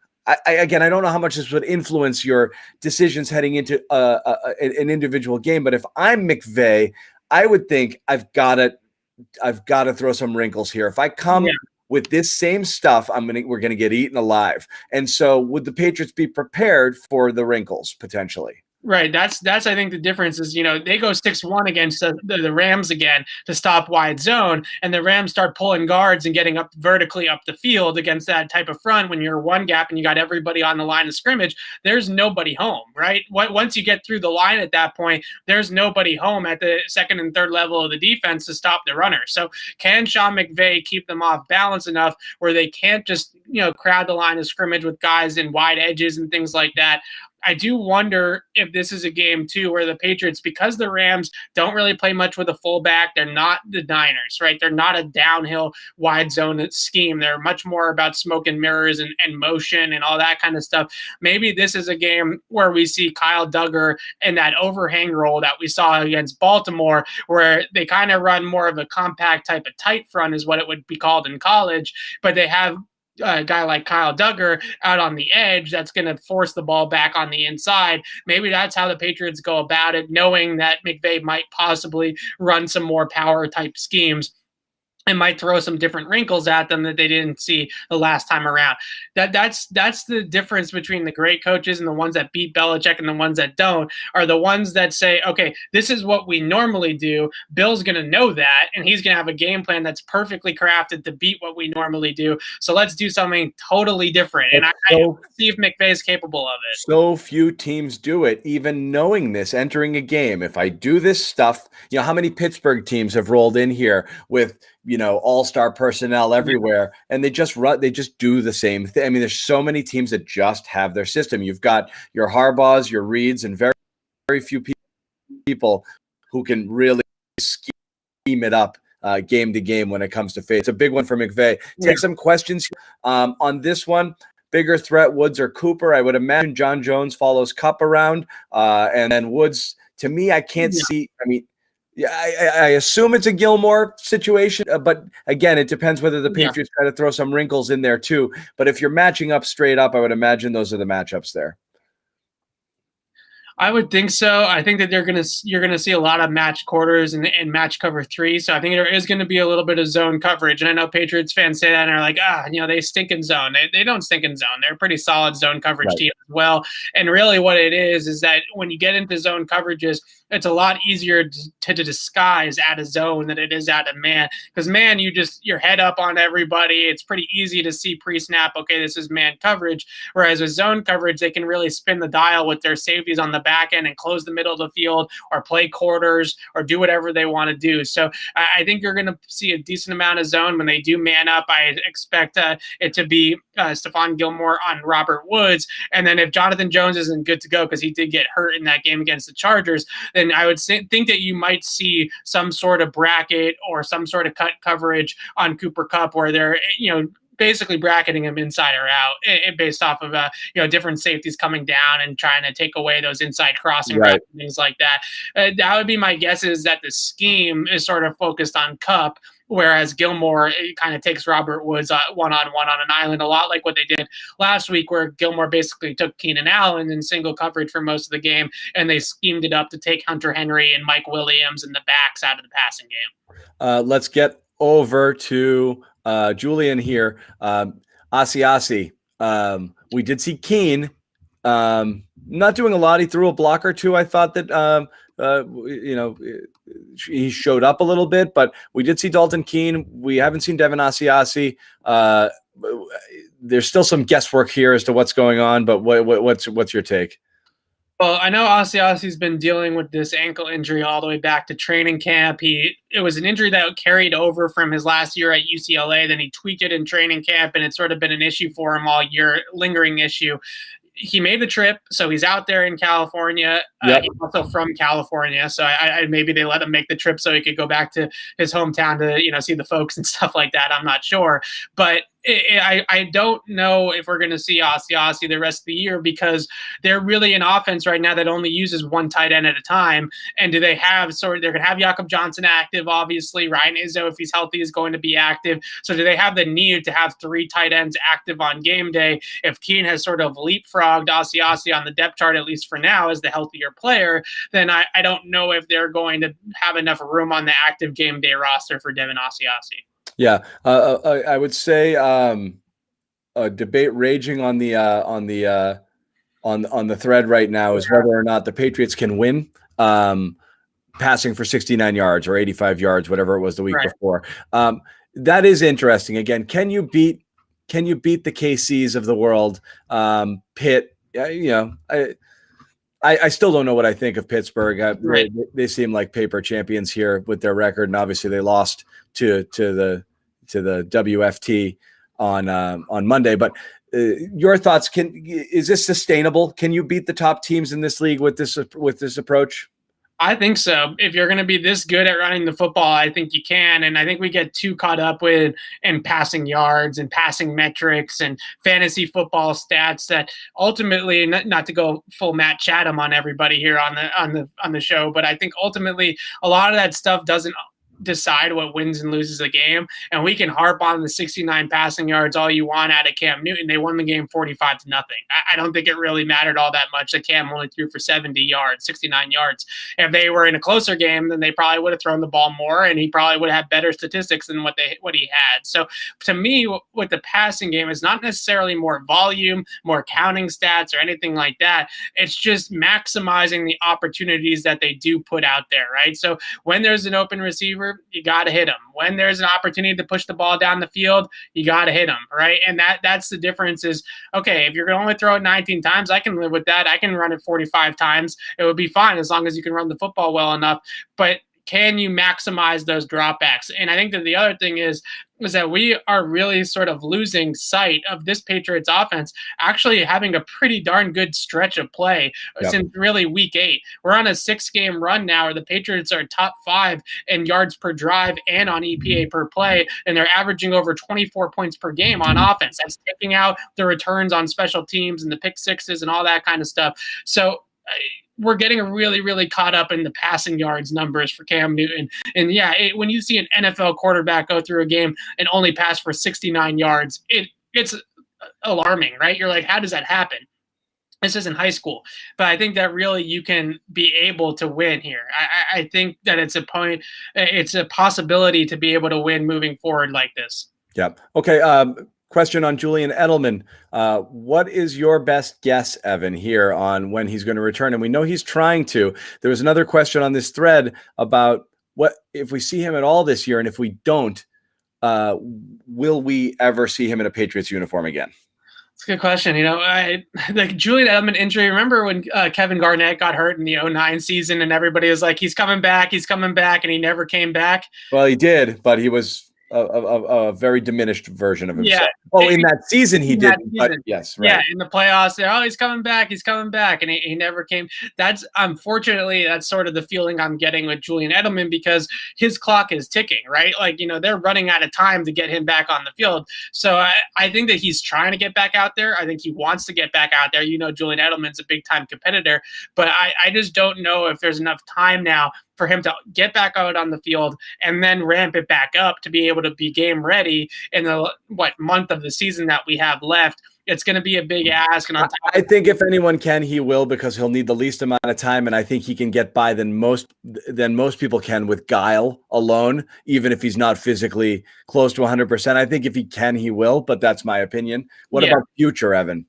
I don't know how much this would influence your decisions heading into an individual game, but if I'm McVay, I would think I've got to throw some wrinkles here. If I come with this same stuff, we're gonna get eaten alive. And so, would the Patriots be prepared for the wrinkles potentially? Right. That's I think the difference is, they go 6-1 against the Rams again to stop wide zone, and the Rams start pulling guards and getting up vertically up the field against that type of front. When you're one gap and you got everybody on the line of scrimmage, there's nobody home, right? Once you get through the line at that point, there's nobody home at the second and third level of the defense to stop the runner. So can Sean McVay keep them off balance enough where they can't just, crowd the line of scrimmage with guys in wide edges and things like that? I do wonder if this is a game, too, where the Patriots, because the Rams don't really play much with a fullback, they're not the Niners, right? They're not a downhill wide zone scheme. They're much more about smoke and mirrors and motion and all that kind of stuff. Maybe this is a game where we see Kyle Duggar in that overhang role that we saw against Baltimore, where they kind of run more of a compact type of tight front is what it would be called in college, but they have a guy like Kyle Duggar out on the edge that's going to force the ball back on the inside. Maybe that's how the Patriots go about it, knowing that McVay might possibly run some more power type schemes and might throw some different wrinkles at them that they didn't see the last time around. That's the difference between the great coaches and the ones that beat Belichick and the ones that don't, are the ones that say, okay, this is what we normally do. Bill's going to know that, and he's going to have a game plan that's perfectly crafted to beat what we normally do. So let's do something totally different. And I see if McVay is capable of it. So few teams do it, even knowing this, entering a game. If I do this stuff, how many Pittsburgh teams have rolled in here with all-star personnel everywhere, and they just do the same thing. I mean, there's so many teams that just have their system. You've got your Harbaughs, your Reeds, and very, very few people who can really scheme it up game to game when it comes to faith. It's a big one for McVay. Take some questions on this one. Bigger threat, Woods or Cooper? I would imagine John Jones follows Kupp around, and then Woods, to me, I can't see. I mean, I assume it's a Gilmore situation, but again, it depends whether the Patriots try to throw some wrinkles in there too. But if you're matching up straight up, I would imagine those are the matchups there. I would think so. I think that you're gonna see a lot of match quarters and match cover 3. So I think there is going to be a little bit of zone coverage. And I know Patriots fans say that and are like, they stink in zone. They don't stink in zone. They're a pretty solid zone coverage team as well. And really, what it is that when you get into zone coverages, it's a lot easier to disguise at a zone than it is at a man. Because man, your head up on everybody. It's pretty easy to see pre-snap, okay, this is man coverage. Whereas with zone coverage, they can really spin the dial with their safeties on the back end and close the middle of the field or play quarters or do whatever they want to do. So I think you're going to see a decent amount of zone when they do man up. I expect it to be Stephon Gilmore on Robert Woods. And then if Jonathan Jones isn't good to go because he did get hurt in that game against the Chargers, then I would think that you might see some sort of bracket or some sort of cut coverage on Cooper Kupp where they're, basically bracketing him inside or out based off of different safeties coming down and trying to take away those inside crossing routes and things like that. That would be my guess, is that the scheme is sort of focused on Kupp, whereas Gilmore kind of takes Robert Woods one-on-one on an island, a lot like what they did last week, where Gilmore basically took Keenan Allen in single coverage for most of the game, and they schemed it up to take Hunter Henry and Mike Williams and the backs out of the passing game. Let's get over to Julian here. Asiasi. We did see Keene not doing a lot. He threw a block or two. I thought that he showed up a little bit, but we did see Dalton Keene. We haven't seen Devin Asiasi. there's still some guesswork here as to what's going on, but what's your take? Well, I know Asiasi's been dealing with this ankle injury all the way back to training camp. It was an injury that carried over from his last year at UCLA. Then he tweaked it in training camp, and it's sort of been an issue for him all year, lingering issue. He made the trip, so he's out there in California. Yep. He's also from California, so I maybe they let him make the trip so he could go back to his hometown to see the folks and stuff like that. I'm not sure, but I don't know if we're going to see Asiasi the rest of the year, because they're really an offense right now that only uses one tight end at a time. And do they have they're going to have Jakob Johnson active, obviously. Ryan Izzo, if he's healthy, is going to be active. So do they have the need to have 3 tight ends active on game day? If Keene has sort of leapfrogged Asiasi on the depth chart, at least for now, as the healthier player, then I don't know if they're going to have enough room on the active game day roster for Devin Asiasi. Yeah, I would say a debate raging on the thread right now is whether or not the Patriots can win passing for 69 yards or 85 yards, whatever it was the week before. That is interesting. Again, can you beat the KCs of the world? Pitt, I still don't know what I think of Pittsburgh. They seem like paper champions here with their record, and obviously they lost to the WFT on Monday. But your thoughts? Is this sustainable? Can you beat the top teams in this league with this approach? I think so. If you're going to be this good at running the football, I think you can. And I think we get too caught up in passing yards and passing metrics and fantasy football stats that ultimately, not to go full Matt Chatham on everybody here on the show, but I think ultimately a lot of that stuff doesn't decide what wins and loses a game. And we can harp on the 69 passing yards all you want out of Cam Newton. They won the game 45-0. I don't think it really mattered all that much that Cam only threw for 70 yards, 69 yards. If they were in a closer game, then they probably would have thrown the ball more, and he probably would have better statistics than what he had. So to me, with the passing game, it's not necessarily more volume, more counting stats or anything like that. It's just maximizing the opportunities that they do put out there, right? So when there's an open receiver, you got to hit him. When there's an opportunity to push the ball down the field, you got to hit him, right? And that's the difference is, okay, if you're going to only throw it 19 times, I can live with that. I can run it 45 times. It would be fine as long as you can run the football well enough. But can you maximize those dropbacks? And I think that the other thing is that we are really sort of losing sight of this Patriots offense actually having a pretty darn good stretch of play since really week 8. We're on a 6-game run now where the Patriots are top 5 in yards per drive and on EPA per play, and they're averaging over 24 points per game on offense. That's taking out the returns on special teams and the pick sixes and all that kind of stuff. So we're getting really, really caught up in the passing yards numbers for Cam Newton. And when you see an NFL quarterback go through a game and only pass for 69 yards, it's alarming, right? You're like, how does that happen? This isn't high school. But I think that really you can be able to win here. I think that it's a possibility to be able to win moving forward like this. Yep. Okay. Question on Julian Edelman. What is your best guess, Evan, here on when he's going to return? And we know he's trying to. There was another question on this thread about what if we see him at all this year, and if we don't, will we ever see him in a Patriots uniform again? It's a good question. The Julian Edelman injury, remember when Kevin Garnett got hurt in the 2009 season and everybody was like, he's coming back, and he never came back? Well, he did, but he was a very diminished version of himself. In that season he didn't. But yes, right. Yeah, in the playoffs, he's coming back, and he never came. That's unfortunately that's sort of the feeling I'm getting with Julian Edelman, because his clock is ticking, right? Like, they're running out of time to get him back on the field. So I think that he's trying to get back out there. I think he wants to get back out there. Julian Edelman's a big time competitor, but I just don't know if there's enough time now for him to get back out on the field and then ramp it back up to be able to be game ready in the month of the season that we have left. It's going to be a big ask. And I think if anyone can, he will, because he'll need the least amount of time. And I think he can get by than most people can with guile alone, even if he's not physically close to 100%. I think if he can, he will, but that's my opinion. What about future, Evan?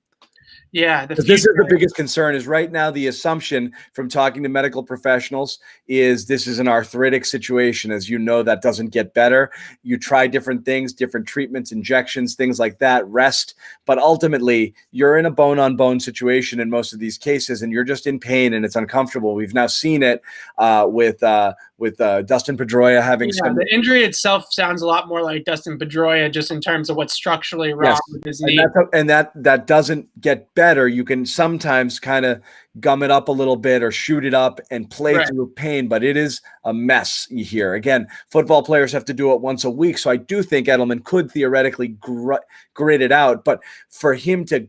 Yeah, the This is the future. biggest concern is right now the assumption from talking to medical professionals is this is an arthritic situation. As you know, that doesn't get better. You try different things, different treatments, injections, things like that, rest. But ultimately, you're in a bone-on-bone situation in most of these cases, and you're just in pain and it's uncomfortable. We've now seen it with Dustin Pedroia having some. The injury itself sounds a lot more like Dustin Pedroia just in terms of what's structurally wrong with his knee. And that doesn't get better. You can sometimes kind of gum it up a little bit or shoot it up and play through pain, but it is a mess here. Again, football players have to do it once a week. So I do think Edelman could theoretically grit it out, but for him to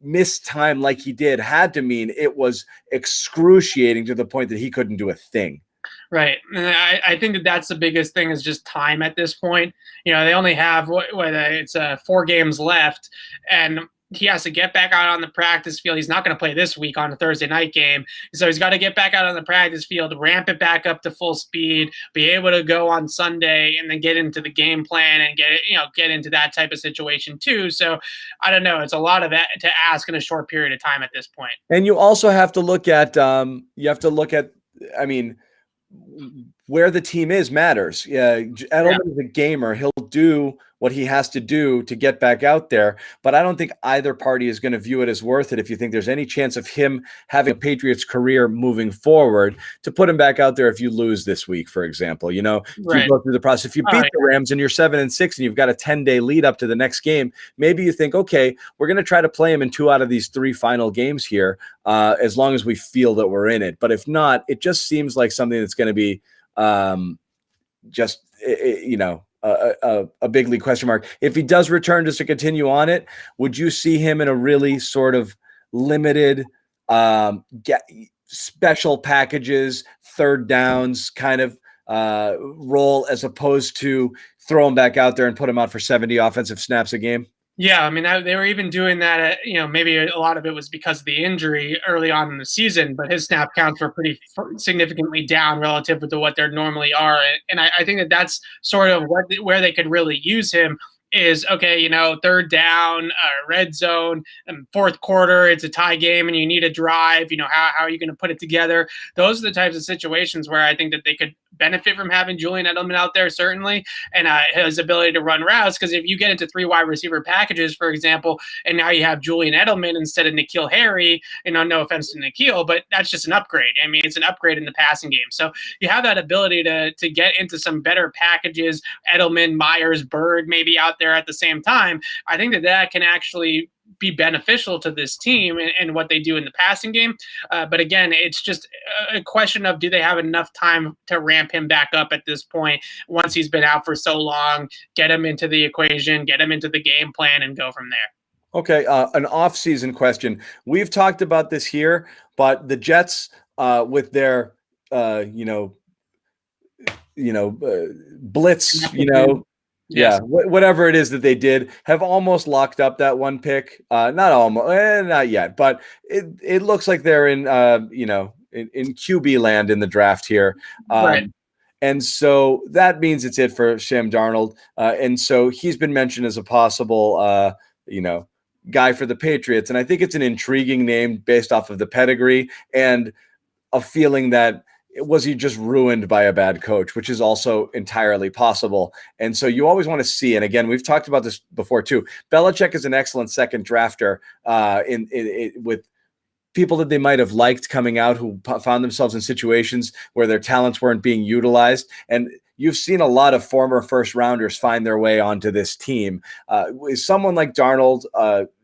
miss time like he did had to mean it was excruciating to the point that he couldn't do a thing. Right. And I think that's the biggest thing is just time at this point. They only have it's 4 games left, and he has to get back out on the practice field. He's not going to play this week on a Thursday night game. So he's got to get back out on the practice field, ramp it back up to full speed, be able to go on Sunday and then get into the game plan and get into that type of situation too. So I don't know. It's a lot of that to ask in a short period of time at this point. And you also have to look at, where the team is matters. Edelman is a gamer. He'll do what he has to do to get back out there. But I don't think either party is going to view it as worth it if you think there's any chance of him having a Patriots career moving forward to put him back out there if you lose this week, for example. You go through the process. If you beat the Rams and you're 7-6 and you've got a 10-day lead up to the next game, maybe you think, okay, we're going to try to play him in 2 out of these 3 final games here, as long as we feel that we're in it. But if not, it just seems like something that's going to be a big league question mark. If he does return just to continue on it, would you see him in a really sort of limited special packages, third downs kind of role as opposed to throw him back out there and put him out for 70 offensive snaps a game? Yeah, I mean, they were even doing that. Maybe a lot of it was because of the injury early on in the season, but his snap counts were pretty significantly down relative to what they normally are. And I think that's sort of where they could really use him is, okay, third down, red zone, fourth quarter, it's a tie game and you need a drive. How are you going to put it together? Those are the types of situations where I think that they could benefit from having Julian Edelman out there, certainly, and his ability to run routes. Because if you get into 3 wide receiver packages, for example, and now you have Julian Edelman instead of N'Keal Harry, no offense to N'Keal, but that's just an upgrade. I mean, it's an upgrade in the passing game. So you have that ability to get into some better packages, Edelman, Myers, Bird maybe out there at the same time. I think that can actually be beneficial to this team and what they do in the passing game. But again, it's just a question of, do they have enough time to ramp him back up at this point once he's been out for so long, get him into the equation, get him into the game plan, and go from there. Okay, an off-season question. We've talked about this here, but the Jets with their blitz, whatever it is that they did, have almost locked up that one pick. Not yet, but it looks like they're in QB land in the draft here. Right. And so that means it's it for Sam Darnold. And so he's been mentioned as a possible, guy for the Patriots. And I think it's an intriguing name based off of the pedigree and a feeling that was he just ruined by a bad coach, which is also entirely possible. And so you always want to see, and again, we've talked about this before too, Belichick is an excellent second drafter with people that they might have liked coming out who found themselves in situations where their talents weren't being utilized. And you've seen a lot of former first rounders find their way onto this team. Is someone like Darnold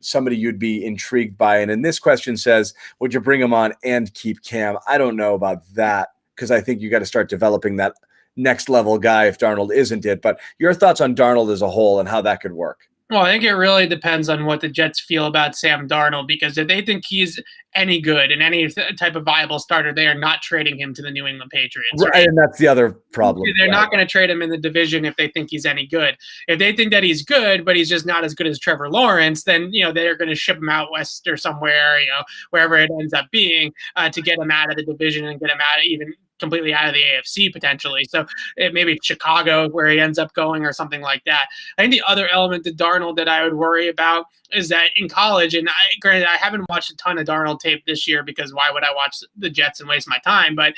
somebody you'd be intrigued by? And in this question says, would you bring him on and keep Cam? I don't know about that, because I think you got to start developing that next level guy if Darnold isn't it. But your thoughts on Darnold as a whole and how that could work? Well, I think it really depends on what the Jets feel about Sam Darnold, because if they think he's any good and any type of viable starter, they are not trading him to the New England Patriots. Right, and that's the other problem. They're not going to trade him in the division if they think he's any good. If they think that he's good, but he's just not as good as Trevor Lawrence, then they're going to ship him out west or somewhere, wherever it ends up being, to get him out of the division and get him out even completely out of the AFC potentially. So maybe Chicago where he ends up going or something like that. I think the other element to Darnold that I would worry about is that in college, and granted, I haven't watched a ton of Darnold tape this year because why would I watch the Jets and waste my time? But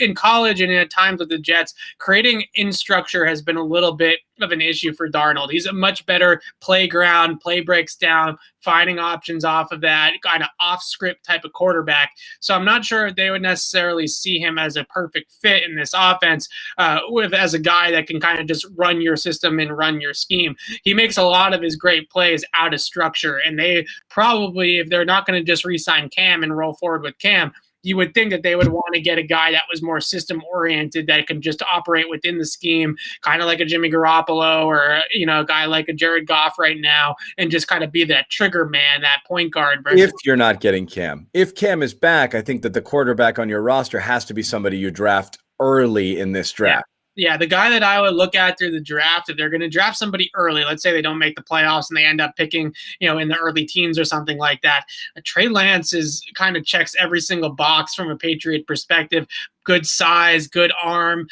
in college and at times with the Jets, creating in structure has been a little bit of an issue for Darnold. He's a much better playground, play breaks down, finding options off of that, kind of off-script type of quarterback. So I'm not sure if they would necessarily see him as a perfect fit in this offense as a guy that can kind of just run your system and run your scheme. He makes a lot of his great plays out of structure, and they probably, if they're not going to just re-sign Cam and roll forward with Cam, you would think that they would want to get a guy that was more system-oriented, that can just operate within the scheme, kind of like a Jimmy Garoppolo or, a guy like a Jared Goff right now, and just kind of be that trigger man, that point guard. If you're not getting Cam. If Cam is back, I think that the quarterback on your roster has to be somebody you draft early in this draft. Yeah, the guy that I would look at through the draft, if they're going to draft somebody early, let's say they don't make the playoffs and they end up picking, in the early teens or something like that. Trey Lance kind of checks every single box from a Patriot perspective. Good size, good arm,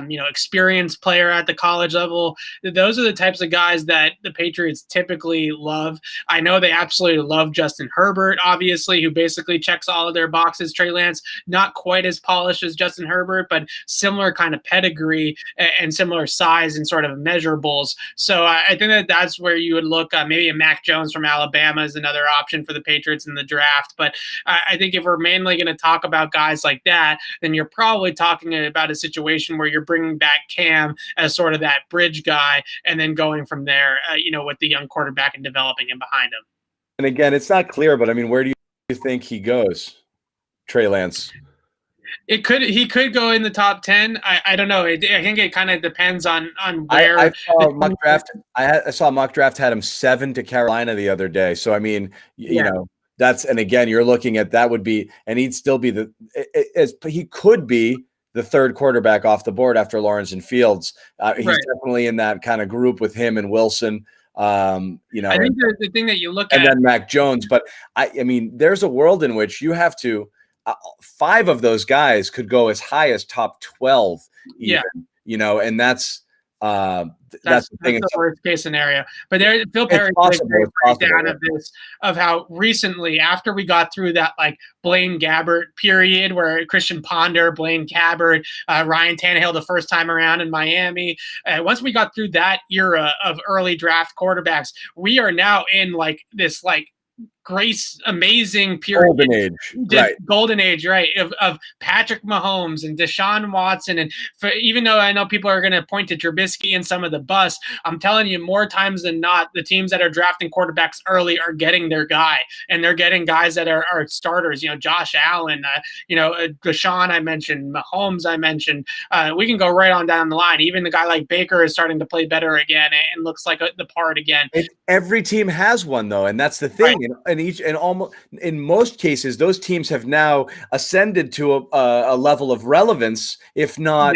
experienced player at the college level. Those are the types of guys that the Patriots typically love. I know they absolutely love Justin Herbert, obviously, who basically checks all of their boxes. Trey Lance, not quite as polished as Justin Herbert, but similar kind of pedigree and similar size and sort of measurables. So I think that's where you would look. Maybe a Mac Jones from Alabama is another option for the Patriots in the draft. But I think if we're mainly going to talk about guys like that, then you're probably talking about a situation where you're bringing back Cam as sort of that bridge guy and then going from there, with the young quarterback and developing him behind him. And again, it's not clear, but I mean, where do you think he goes, Trey Lance? He could go in the top 10. I don't know. I think it kind of depends on where. I saw mock draft. I saw mock draft had him 7 to Carolina the other day. So I mean, and again, you're looking at that would be, and he'd still be he could be the third quarterback off the board after Lawrence and Fields. He's definitely in that kind of group with him and Wilson. I think the thing that you look at, and then Mac Jones. But I mean, there's a world in which you have to. 5 of those guys could go as high as top 12, even, and that's the thing. That's the worst case scenario. But Phil Perry did a great breakdown of this, of how recently, after we got through that Blaine Gabbert period where Christian Ponder, Blaine Gabbert, Ryan Tannehill the first time around in Miami, once we got through that era of early draft quarterbacks, we are now in this amazing period. Golden age, right, of Patrick Mahomes and Deshaun Watson. And even though I know people are going to point to Trubisky and some of the bust, I'm telling you, more times than not, the teams that are drafting quarterbacks early are getting their guy, and they're getting guys that are starters. Josh Allen, Deshaun I mentioned, Mahomes I mentioned. We can go right on down the line. Even the guy like Baker is starting to play better again and looks like the part again. Every team has one though, and that's the thing. Right. In most cases, those teams have now ascended to a level of relevance, if not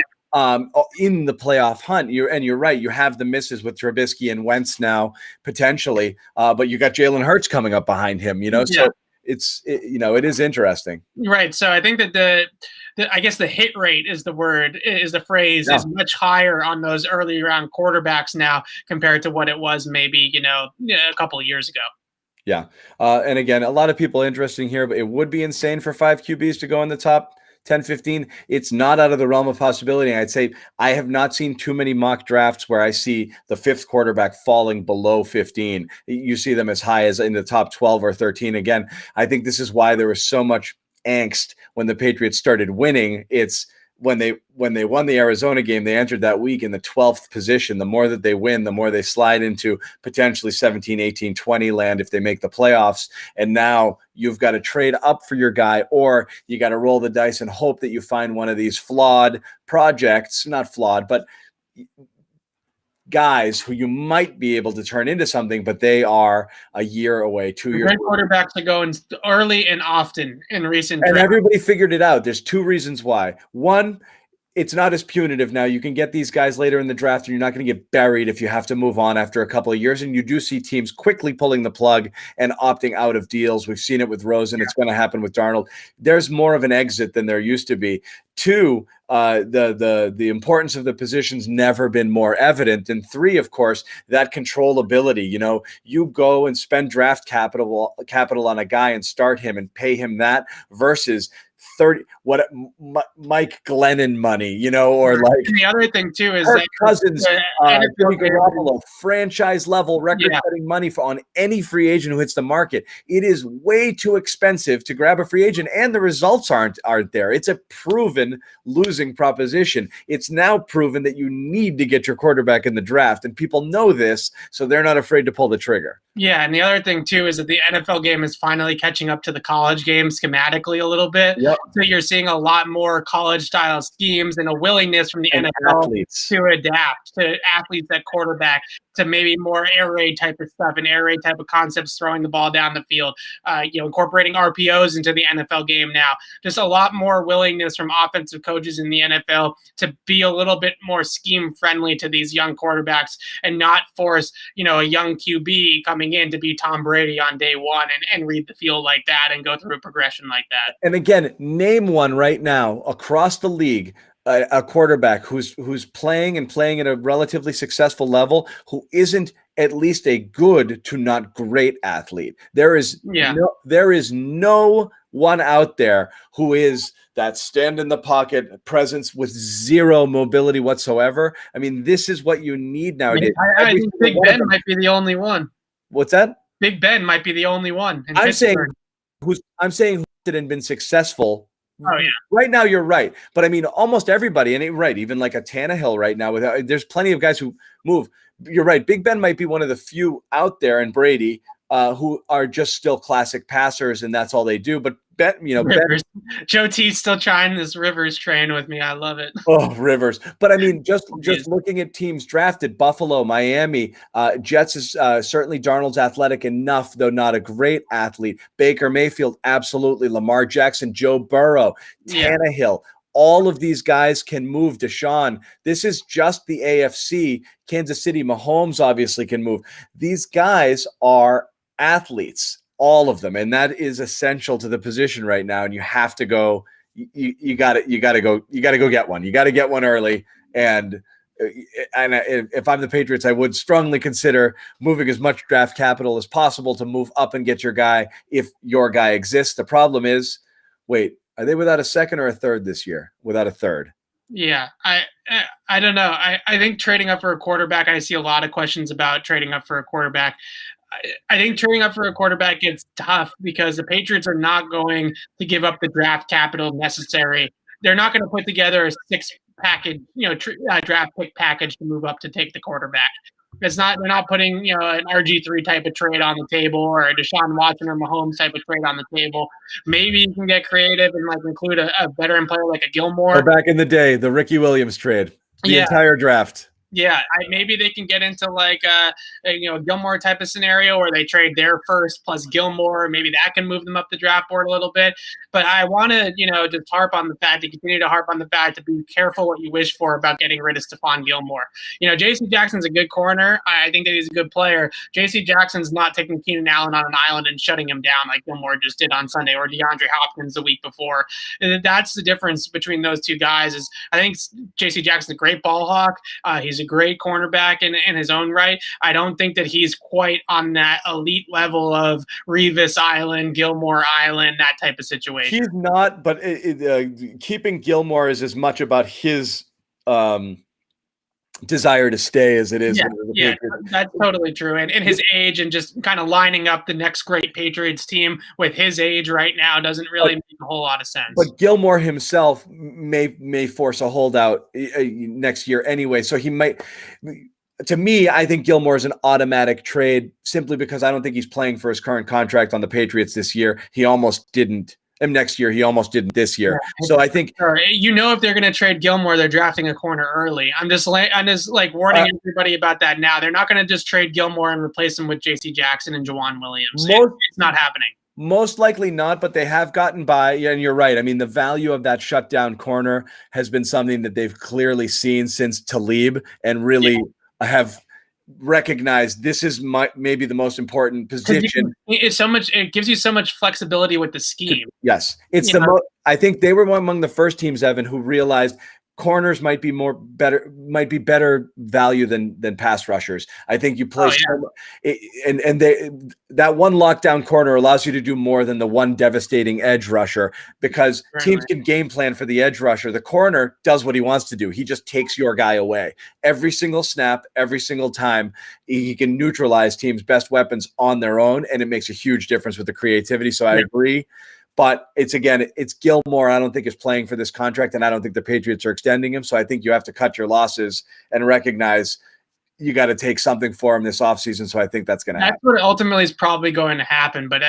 in the playoff hunt. You're right. You have the misses with Trubisky and Wentz now potentially, but you got Jalen Hurts coming up behind him. So it is interesting. Right. So I think that I guess the hit rate is the phrase is much higher on those early round quarterbacks now compared to what it was maybe a couple of years ago. Yeah. And again, a lot of people interesting here, but it would be insane for 5 QBs to go in the top 10, 15. It's not out of the realm of possibility. I'd say I have not seen too many mock drafts where I see the 5th quarterback falling below 15. You see them as high as in the top 12 or 13. Again, I think this is why there was so much angst when the Patriots started winning. It's when they won the Arizona game, they entered that week in the 12th position. The more that they win, the more they slide into potentially 17, 18, 20 land if they make the playoffs. And now you've got to trade up for your guy, or you got to roll the dice and hope that you find one of these flawed projects, not flawed, but guys who you might be able to turn into something, but they are a year away, 2 years. Great quarterbacks are going early and often in recent and drafts. Everybody figured it out. There's 2 reasons why. One, it's not as punitive now. You can get these guys later in the draft, and you're not going to get buried if you have to move on after a couple of years. And you do see teams quickly pulling the plug and opting out of deals. We've seen it with Rosen. It's going to happen with Darnold. There's more of an exit than there used to be. Two, the importance of the position's never been more evident. And three, of course, that controllability. You go and spend draft capital on a guy and start him and pay him that versus Mike Glennon money, or like. And the other thing too is Kirk Cousins, Jimmy Garoppolo, franchise level record-setting money on any free agent who hits the market. It is way too expensive to grab a free agent, and the results aren't there. It's a proven losing proposition. It's now proven that you need to get your quarterback in the draft, and people know this, so they're not afraid to pull the trigger. Yeah, and the other thing too is that the NFL game is finally catching up to the college game schematically a little bit. Yep. So you're seeing a lot more college-style schemes and a willingness from the NFL to adapt to athletes at quarterback, to maybe more air raid type of stuff and air raid type of concepts, throwing the ball down the field, incorporating RPOs into the NFL game now. Just a lot more willingness from offensive coaches in the NFL to be a little bit more scheme-friendly to these young quarterbacks and not force, a young QB coming in to be Tom Brady on day one and read the field like that and go through a progression like that. And again, name one right now across the league, a quarterback who's playing at a relatively successful level who isn't at least a good to not great athlete. There is no one out there who is that stand in the pocket presence with zero mobility whatsoever. I mean, this is what you need nowadays. I think Big Ben might be the only one. What's that? Big Ben might be the only one. I'm saying who's been successful. Oh yeah. Right now, you're right, but I mean, almost everybody, and right, even like a Tannehill right now. There's plenty of guys who move. You're right. Big Ben might be one of the few out there, and Brady, who are just still classic passers, and that's all they do. But Ben, Rivers. Joe T's still trying this Rivers train with me. I love it. Oh, Rivers. But I mean, just looking at teams drafted, Buffalo, Miami, Jets is certainly Darnold's athletic enough, though not a great athlete. Baker Mayfield, absolutely. Lamar Jackson, Joe Burrow, Tannehill. All of these guys can move. Deshaun. This is just the AFC. Kansas City, Mahomes obviously can move. These guys are athletes. All of them, and that is essential to the position right now. And you have to go. You got to go get one. You got to get one early. And if I'm the Patriots, I would strongly consider moving as much draft capital as possible to move up and get your guy if your guy exists. The problem is, wait, are they without a second or a third this year? Without a third. Yeah, I don't know. I think trading up for a quarterback. I see a lot of questions about trading up for a quarterback. I think trading up for a quarterback gets tough because the Patriots are not going to give up the draft capital necessary. They're not going to put together a six-package, draft pick package to move up to take the quarterback. They're not putting, an RG3 type of trade on the table or a Deshaun Watson or Mahomes type of trade on the table. Maybe you can get creative and include a veteran player like a Gilmore. Or back in the day, the Ricky Williams trade, the entire draft. Yeah, maybe they can get into a Gilmore type of scenario where they trade their first plus Gilmore. Maybe that can move them up the draft board a little bit. But I want to, just continue to harp on the fact to be careful what you wish for about getting rid of Stephon Gilmore. J.C. Jackson's a good corner. I think that he's a good player. J.C. Jackson's not taking Keenan Allen on an island and shutting him down like Gilmore just did on Sunday, or DeAndre Hopkins the week before. And that's the difference between those two guys. Is I think J.C. Jackson's a great ball hawk. He's a great cornerback in his own right. I don't think that he's quite on that elite level of Revis Island, Gilmore Island, that type of situation. He's not, but keeping Gilmore is as much about his desire to stay as it is. Yeah, that's totally true. And his age and just kind of lining up the next great Patriots team with his age right now doesn't really make a whole lot of sense. But Gilmore himself may force a holdout next year anyway. So he might. To me, I think Gilmore is an automatic trade simply because I don't think he's playing for his current contract on the Patriots this year. He almost didn't. And next year, he almost didn't this year. Yeah. So I think if they're going to trade Gilmore, they're drafting a corner early. I'm just warning everybody about that now. They're not going to just trade Gilmore and replace him with J.C. Jackson and Jawan Williams. It's not happening. Most likely not, but they have gotten by. Yeah, and you're right. I mean, the value of that shutdown corner has been something that they've clearly seen since Talib, and really have recognized this is maybe the most important position. It gives you so much flexibility with the scheme. Yes, it's I think they were among the first teams, Evan, who realized corners might be better value than pass rushers. I think you play that one lockdown corner allows you to do more than the one devastating edge rusher, because teams can game plan for the edge rusher. The corner does what he wants to do. He just takes your guy away every single snap, every single time. He can neutralize teams' best weapons on their own, and it makes a huge difference with the creativity. So I agree. But it's Gilmore, I don't think, is playing for this contract, and I don't think the Patriots are extending him. So I think you have to cut your losses and recognize you got to take something for him this offseason. So I think that's going to happen. That's what ultimately is probably going to happen. But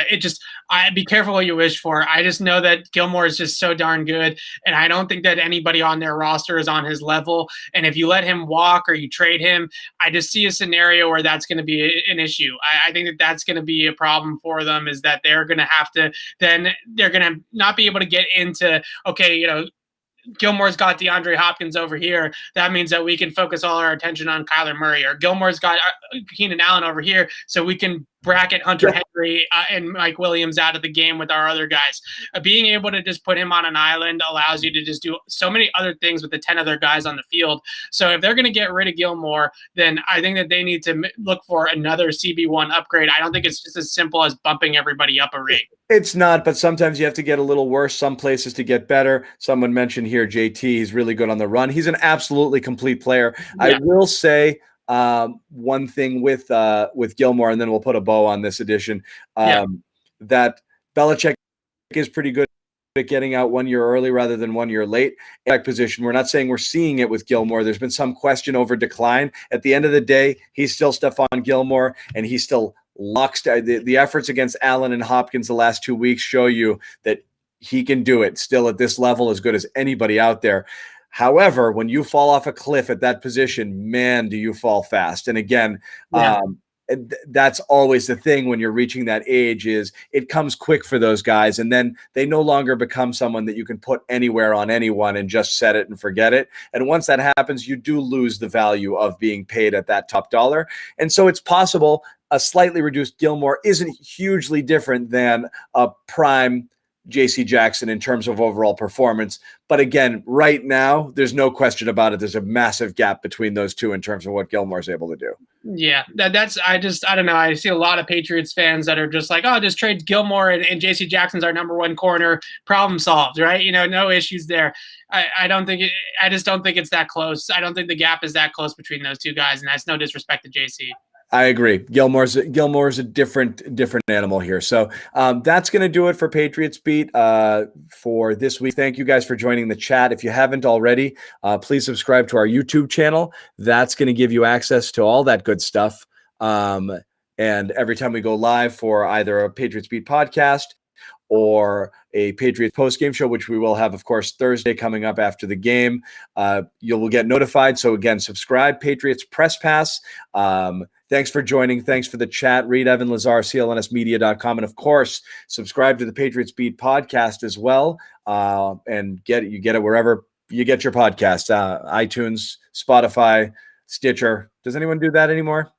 be careful what you wish for. I just know that Gilmore is just so darn good, and I don't think that anybody on their roster is on his level. And if you let him walk or you trade him, I just see a scenario where that's going to be an issue. I think that that's going to be a problem for them, is that they're going to have to – then they're going to not be able to get into, okay, Gilmore's got DeAndre Hopkins over here. That means that we can focus all our attention on Kyler Murray, or Gilmore's got Keenan Allen over here, so we can bracket Hunter Henry and Mike Williams out of the game with our other guys. Being able to just put him on an island allows you to just do so many other things with the 10 other guys on the field. So if they're going to get rid of Gilmore, then I think that they need to look for another CB1 upgrade. I don't think it's just as simple as bumping everybody up a ring. It's not, but sometimes you have to get a little worse, some places to get better. Someone mentioned here JT, he's really good on the run. He's an absolutely complete player. Yeah. I will say one thing with Gilmore, and then we'll put a bow on this edition, that Belichick is pretty good at getting out 1 year early rather than 1 year late. Position. We're not saying we're seeing it with Gilmore. There's been some question over decline. At the end of the day, he's still Stephon Gilmore, and he's still locked. The efforts against Allen and Hopkins the last 2 weeks show you that he can do it still at this level, as good as anybody out there. However, when you fall off a cliff at that position, man, do you fall fast. And again, that's always the thing when you're reaching that age, is it comes quick for those guys, and then they no longer become someone that you can put anywhere on anyone and just set it and forget it. And once that happens, you do lose the value of being paid at that top dollar. And so it's possible a slightly reduced Gilmore isn't hugely different than a prime J.C. Jackson in terms of overall performance. But again, right now, there's no question about it. There's a massive gap between those two in terms of what Gilmore's able to do. Yeah, I don't know. I see a lot of Patriots fans that are just like, oh, just trade Gilmore and J.C. Jackson's our number one corner. Problem solved, right? No issues there. I just don't think it's that close. I don't think the gap is that close between those two guys, and that's no disrespect to J.C. I agree. Gilmore's a different animal here. So that's going to do it for Patriots Beat for this week. Thank you guys for joining the chat. If you haven't already, please subscribe to our YouTube channel. That's going to give you access to all that good stuff. And every time we go live for either a Patriots Beat podcast or a Patriots post-game show, which we will have, of course, Thursday coming up after the game, you will get notified. So again, subscribe, Patriots Press Pass. Thanks for joining. Thanks for the chat. Read Evan Lazar, clnsmedia.com. And of course, subscribe to the Patriots Beat podcast as well. And you get it wherever you get your podcasts, iTunes, Spotify, Stitcher. Does anyone do that anymore?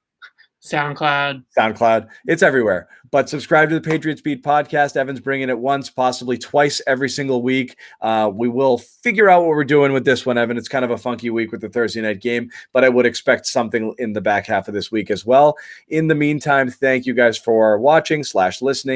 SoundCloud. It's everywhere. But subscribe to the Patriots Beat podcast. Evan's bringing it once, possibly twice every single week. We will figure out what we're doing with this one, Evan. It's kind of a funky week with the Thursday night game, but I would expect something in the back half of this week as well. In the meantime, thank you guys for watching / listening.